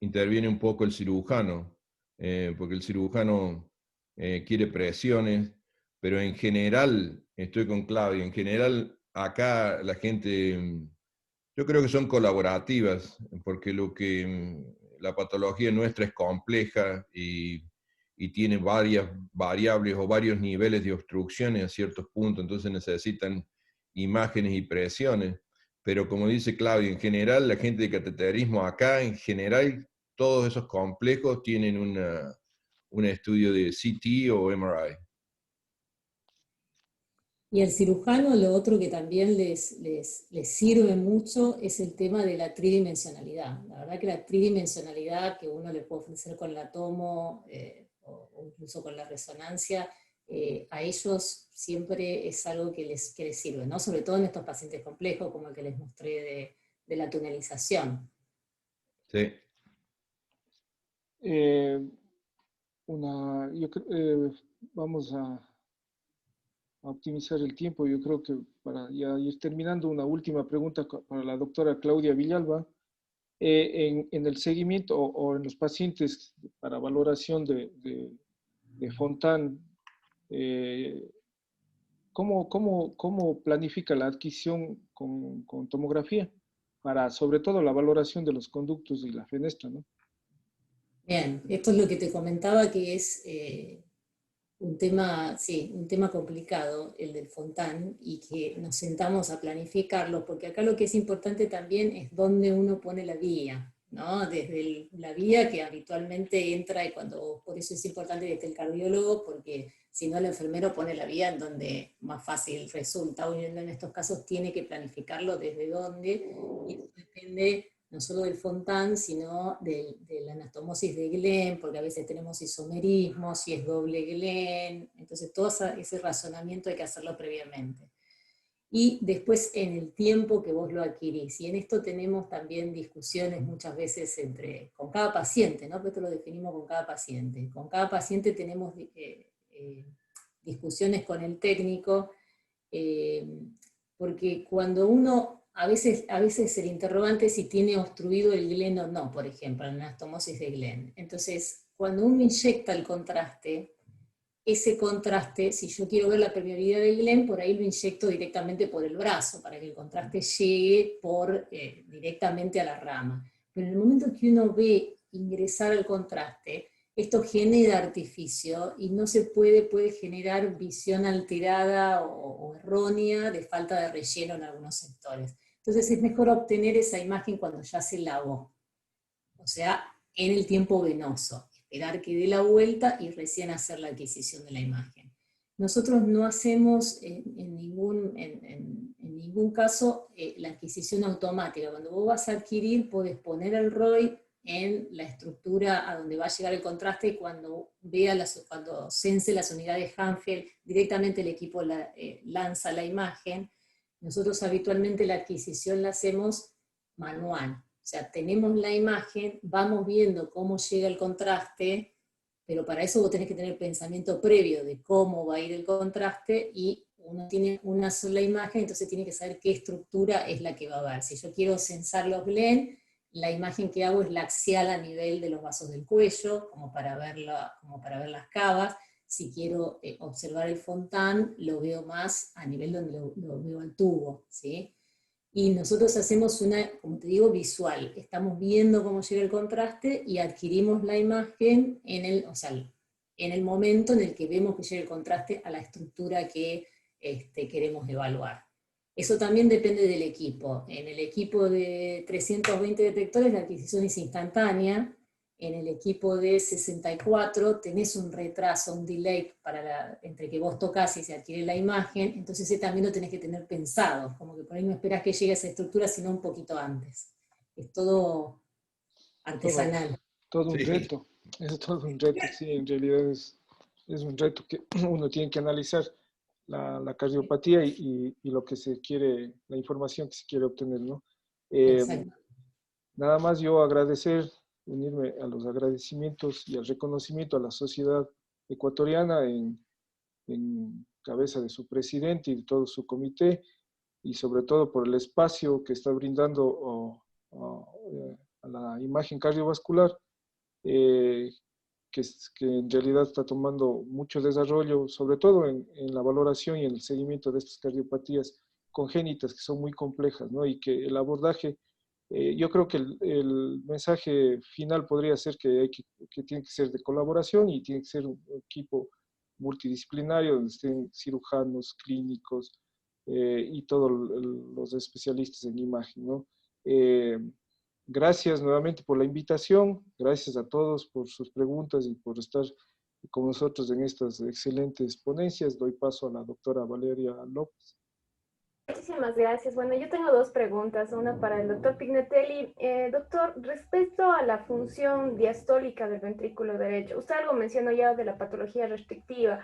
interviene un poco el cirujano, porque el cirujano quiere presiones, pero en general, estoy con Claudia, en general acá la gente, yo creo que son colaborativas, porque la patología nuestra es compleja y tiene varias variables o varios niveles de obstrucciones a ciertos puntos, entonces necesitan imágenes y presiones. Pero como dice Claudia, en general la gente de cateterismo acá, en general, todos esos complejos tienen un estudio de CT o MRI. Y al cirujano lo otro que también les sirve mucho es el tema de la tridimensionalidad. La verdad que la tridimensionalidad que uno le puede ofrecer con la tomo o incluso con la resonancia, a ellos siempre es algo que les sirve, ¿no? Sobre todo en estos pacientes complejos como el que les mostré de la tunelización. Sí. Vamos a optimizar el tiempo. Yo creo que para ya ir terminando, una última pregunta para la doctora Claudia Villalba. En el seguimiento o en los pacientes para valoración de Fontan, ¿cómo planifica la adquisición con tomografía? Para sobre todo la valoración de los conductos y la fenestra, ¿no? Bien, esto es lo que te comentaba, que es un tema complicado, el del Fontan, y que nos sentamos a planificarlo, porque acá lo que es importante también es dónde uno pone la vía, ¿no? Desde la vía que habitualmente entra, y por eso es importante que esté el cardiólogo, porque si no el enfermero pone la vía en donde más fácil resulta. Uno en estos casos tiene que planificarlo desde dónde, y eso depende no solo del Fontan, sino de la anastomosis de Glenn, porque a veces tenemos isomerismo, si es doble Glenn, entonces todo ese razonamiento hay que hacerlo previamente. Y después en el tiempo que vos lo adquirís, y en esto tenemos también discusiones muchas veces con cada paciente, ¿no? Pero esto lo definimos con cada paciente. Con cada paciente tenemos discusiones con el técnico, porque cuando uno, a veces el interrogante es si tiene obstruido el Glenn o no, por ejemplo, la anastomosis de Glenn. Entonces, cuando uno inyecta el contraste, ese contraste, si yo quiero ver la permeabilidad del Glenn, por ahí lo inyecto directamente por el brazo, para que el contraste llegue directamente a la rama. Pero en el momento que uno ve ingresar el contraste, esto genera artificio y no se puede generar visión alterada o errónea de falta de relleno en algunos sectores. Entonces es mejor obtener esa imagen cuando ya se lavó, o sea, en el tiempo venoso, esperar que dé la vuelta y recién hacer la adquisición de la imagen. Nosotros no hacemos en ningún caso la adquisición automática. Cuando vos vas a adquirir, podés poner el ROI en la estructura a donde va a llegar el contraste, y cuando sense las unidades Hanfield, directamente el equipo lanza la imagen. Nosotros habitualmente la adquisición la hacemos manual. O sea, tenemos la imagen, vamos viendo cómo llega el contraste, pero para eso vos tenés que tener pensamiento previo de cómo va a ir el contraste, y uno tiene una sola imagen, entonces tiene que saber qué estructura es la que va a ver. Si yo quiero censar los Glenn, la imagen que hago es la axial a nivel de los vasos del cuello, como para ver las cavas. Si quiero observar el Fontan, lo veo más a nivel donde lo veo al tubo, ¿sí? Y nosotros hacemos como te digo, visual. Estamos viendo cómo llega el contraste y adquirimos la imagen en el momento en el que vemos que llega el contraste a la estructura que queremos evaluar. Eso también depende del equipo. En el equipo de 320 detectores la adquisición es instantánea. En el equipo de 64 tenés un retraso, un delay entre que vos tocas y se adquiere la imagen, entonces ese también lo tenés que tener pensado, como que por ahí no esperás que llegue a esa estructura, sino un poquito antes. Es todo artesanal. Todo un reto, es todo un reto, sí, en realidad es un reto que uno tiene que analizar la cardiopatía y lo que se quiere, la información que se quiere obtener, ¿no? Exacto. Nada más yo unirme a los agradecimientos y al reconocimiento a la sociedad ecuatoriana en cabeza de su presidente y de todo su comité, y sobre todo por el espacio que está brindando a la imagen cardiovascular, que en realidad está tomando mucho desarrollo, sobre todo en la valoración y en el seguimiento de estas cardiopatías congénitas que son muy complejas, ¿no? Y que el abordaje, yo creo que el mensaje final podría ser que tiene que ser de colaboración y tiene que ser un equipo multidisciplinario donde estén cirujanos, clínicos y todos los especialistas en imagen, ¿no? Gracias nuevamente por la invitación, gracias a todos por sus preguntas y por estar con nosotros en estas excelentes ponencias. Doy paso a la doctora Valeria López. Muchísimas gracias. Bueno, yo tengo dos preguntas, una para el doctor Pignatelli. Doctor, respecto a la función diastólica del ventrículo derecho, usted algo mencionó ya de la patología restrictiva,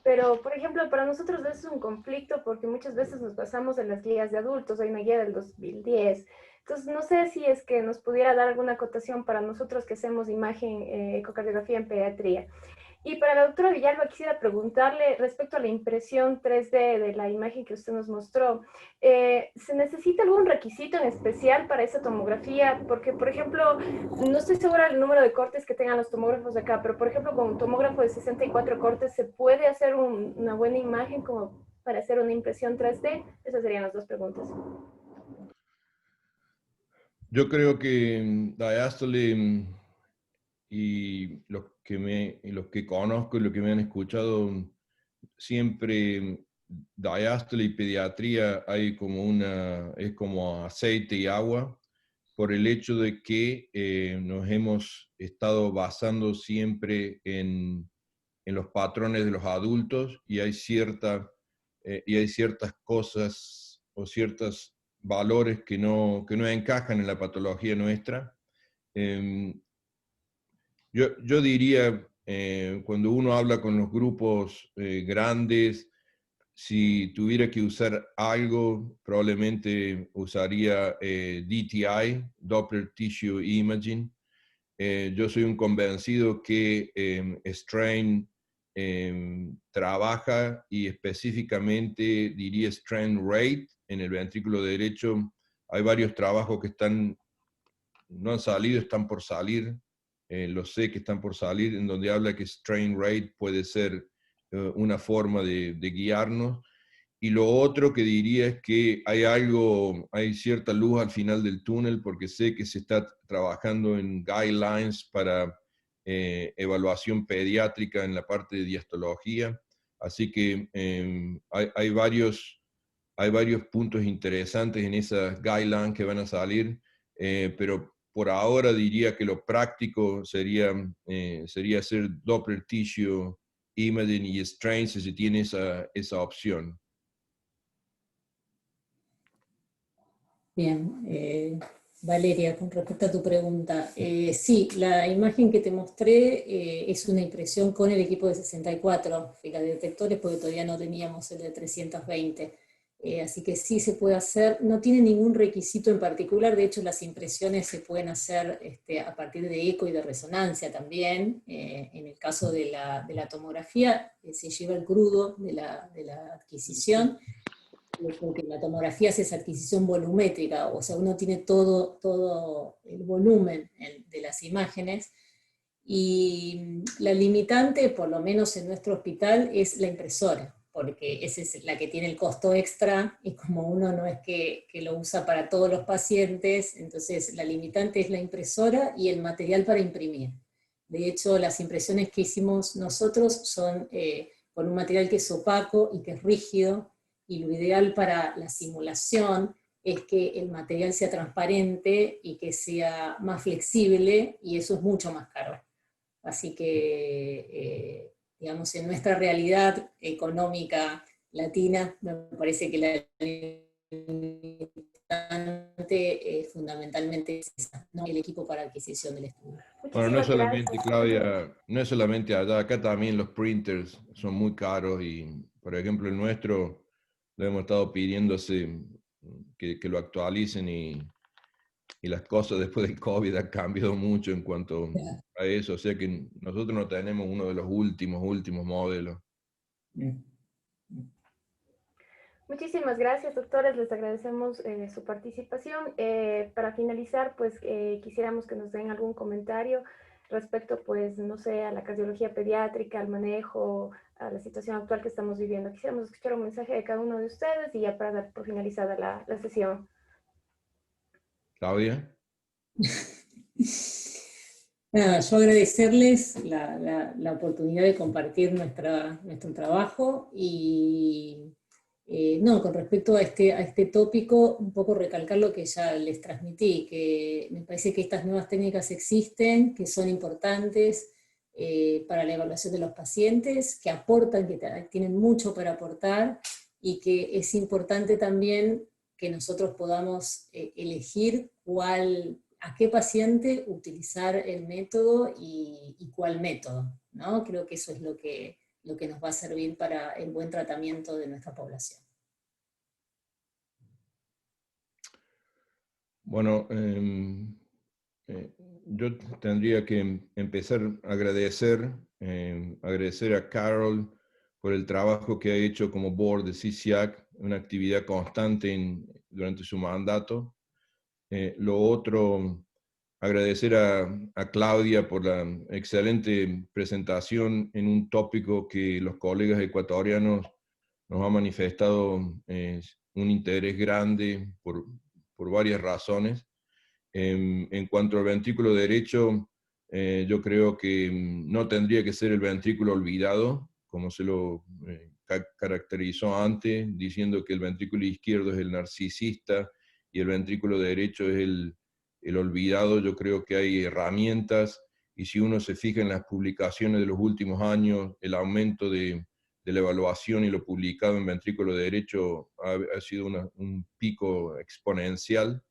pero, por ejemplo, para nosotros eso es un conflicto porque muchas veces nos basamos en las guías de adultos, hay una guía del 2010. Entonces, no sé si es que nos pudiera dar alguna acotación para nosotros que hacemos imagen, ecocardiografía en pediatría. Y para la doctora Villalba quisiera preguntarle respecto a la impresión 3D de la imagen que usted nos mostró. ¿Se necesita algún requisito en especial para esa tomografía? Porque, por ejemplo, no estoy segura del número de cortes que tengan los tomógrafos de acá, pero, por ejemplo, con un tomógrafo de 64 cortes, ¿se puede hacer una buena imagen como para hacer una impresión 3D? Esas serían las dos preguntas. Yo creo que diástole y los que conozco y los que me han escuchado, siempre diástole y pediatría hay es como aceite y agua, por el hecho de que nos hemos estado basando siempre en los patrones de los adultos y hay ciertas cosas o ciertos valores que no encajan en la patología nuestra. Yo diría, cuando uno habla con los grupos grandes, si tuviera que usar algo, probablemente usaría DTI, Doppler Tissue Imaging. Yo soy un convencido que Strain trabaja y específicamente diría strain rate en el ventrículo derecho. Hay varios trabajos que no han salido, están por salir. Lo sé que están por salir, en donde habla que strain rate puede ser una forma de guiarnos. Y lo otro que diría es que hay cierta luz al final del túnel, porque sé que se está trabajando en guidelines para evaluación pediátrica en la parte de diastología. Así que hay varios puntos interesantes en esas guidelines que van a salir, pero por ahora diría que lo práctico sería hacer Doppler Tissue Imaging y Strain si se tiene esa opción. Bien, Valeria, con respecto a tu pregunta, sí, la imagen que te mostré es una impresión con el equipo de 64 fila de detectores, porque todavía no teníamos el de 320. Así que sí se puede hacer, no tiene ningún requisito en particular, de hecho las impresiones se pueden hacer a partir de eco y de resonancia también. En el caso de la tomografía se lleva el crudo de la adquisición, porque la tomografía es esa adquisición volumétrica, o sea, uno tiene todo el volumen de las imágenes, y la limitante, por lo menos en nuestro hospital, es la impresora, porque esa es la que tiene el costo extra, y como uno no es que lo usa para todos los pacientes, entonces la limitante es la impresora y el material para imprimir. De hecho, las impresiones que hicimos nosotros son con un material que es opaco y que es rígido, y lo ideal para la simulación es que el material sea transparente y que sea más flexible, y eso es mucho más caro. Así que, digamos, en nuestra realidad económica latina, me parece que la limitante fundamentalmente es esa, ¿no? El equipo para adquisición del estudio. Bueno, no es Muchísimas solamente, gracias. Claudia, no es solamente allá, acá también los printers son muy caros y, por ejemplo, el nuestro lo hemos estado pidiendo que lo actualicen y las cosas después del COVID han cambiado mucho en cuanto a eso, o sea que nosotros no tenemos uno de los últimos modelos. Muchísimas gracias, doctores. Les agradecemos su participación. Para finalizar, pues quisiéramos que nos den algún comentario respecto, pues, no sé, a la cardiología pediátrica, al manejo, a la situación actual que estamos viviendo. Quisiéramos escuchar un mensaje de cada uno de ustedes y ya para dar por finalizada la sesión. Claudia. Nada, yo agradecerles la oportunidad de compartir nuestro trabajo y no, con respecto a este tópico, un poco recalcar lo que ya les transmití, que me parece que estas nuevas técnicas existen, que son importantes para la evaluación de los pacientes, que aportan, que tienen mucho para aportar, y que es importante también que nosotros podamos elegir a qué paciente utilizar el método y cuál método, ¿no? Creo que eso es lo que nos va a servir para el buen tratamiento de nuestra población. Bueno, yo tendría que empezar a agradecer a Carol por el trabajo que ha hecho como board de CICIAC, una actividad constante durante su mandato. Lo otro, agradecer a Claudia por la excelente presentación en un tópico que los colegas ecuatorianos nos han manifestado un interés grande por varias razones. En cuanto al ventrículo derecho, yo creo que no tendría que ser el ventrículo olvidado, como se lo caracterizó antes, diciendo que el ventrículo izquierdo es el narcisista y el ventrículo derecho es el olvidado. Yo creo que hay herramientas, y si uno se fija en las publicaciones de los últimos años, el aumento de la evaluación y lo publicado en ventrículo derecho ha sido un pico exponencial.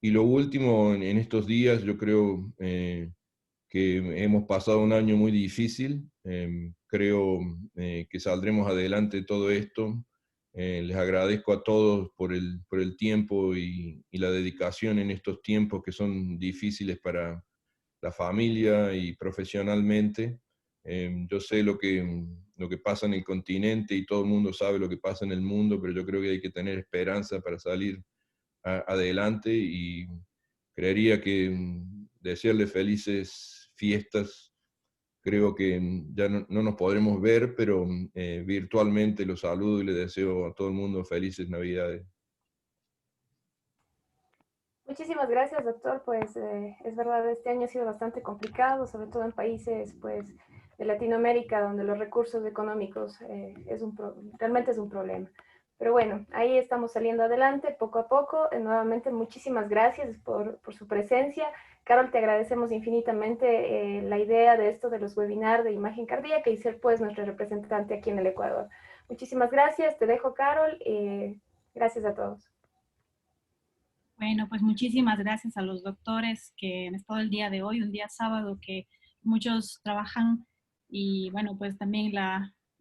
Y lo último, en estos días, yo creo que hemos pasado un año muy difícil. Creo que saldremos adelante de todo esto. Les agradezco a todos por el tiempo y la dedicación en estos tiempos que son difíciles para la familia y profesionalmente. Yo sé lo que pasa en el continente y todo el mundo sabe lo que pasa en el mundo, pero yo creo que hay que tener esperanza para salir adelante, y creería que desearle felices fiestas. Creo que ya no nos podremos ver, pero virtualmente los saludo y le deseo a todo el mundo felices Navidades. Muchísimas gracias, doctor. Pues es verdad, este año ha sido bastante complicado, sobre todo en países pues, de Latinoamérica, donde los recursos económicos realmente es un problema. Pero bueno, ahí estamos saliendo adelante poco a poco. Nuevamente, muchísimas gracias por su presencia. Carol, te agradecemos infinitamente la idea de esto de los webinars de imagen cardíaca y ser pues nuestra representante aquí en el Ecuador. Muchísimas gracias. Te dejo, Carol. Gracias a todos. Bueno, pues muchísimas gracias a los doctores que han estado el día de hoy, un día sábado que muchos trabajan, y bueno, pues también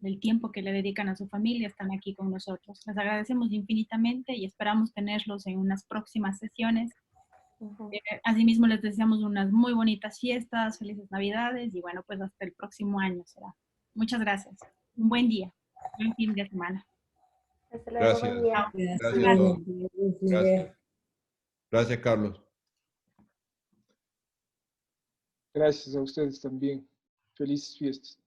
el tiempo que le dedican a su familia, están aquí con nosotros. Les agradecemos infinitamente y esperamos tenerlos en unas próximas sesiones. Asimismo, les deseamos unas muy bonitas fiestas, felices Navidades, y bueno, pues hasta el próximo año será. Muchas gracias. Un buen día, buen fin de semana. Hasta luego, buen día. Gracias a todos. Gracias. Gracias, Carlos. Gracias a ustedes también. Felices fiestas.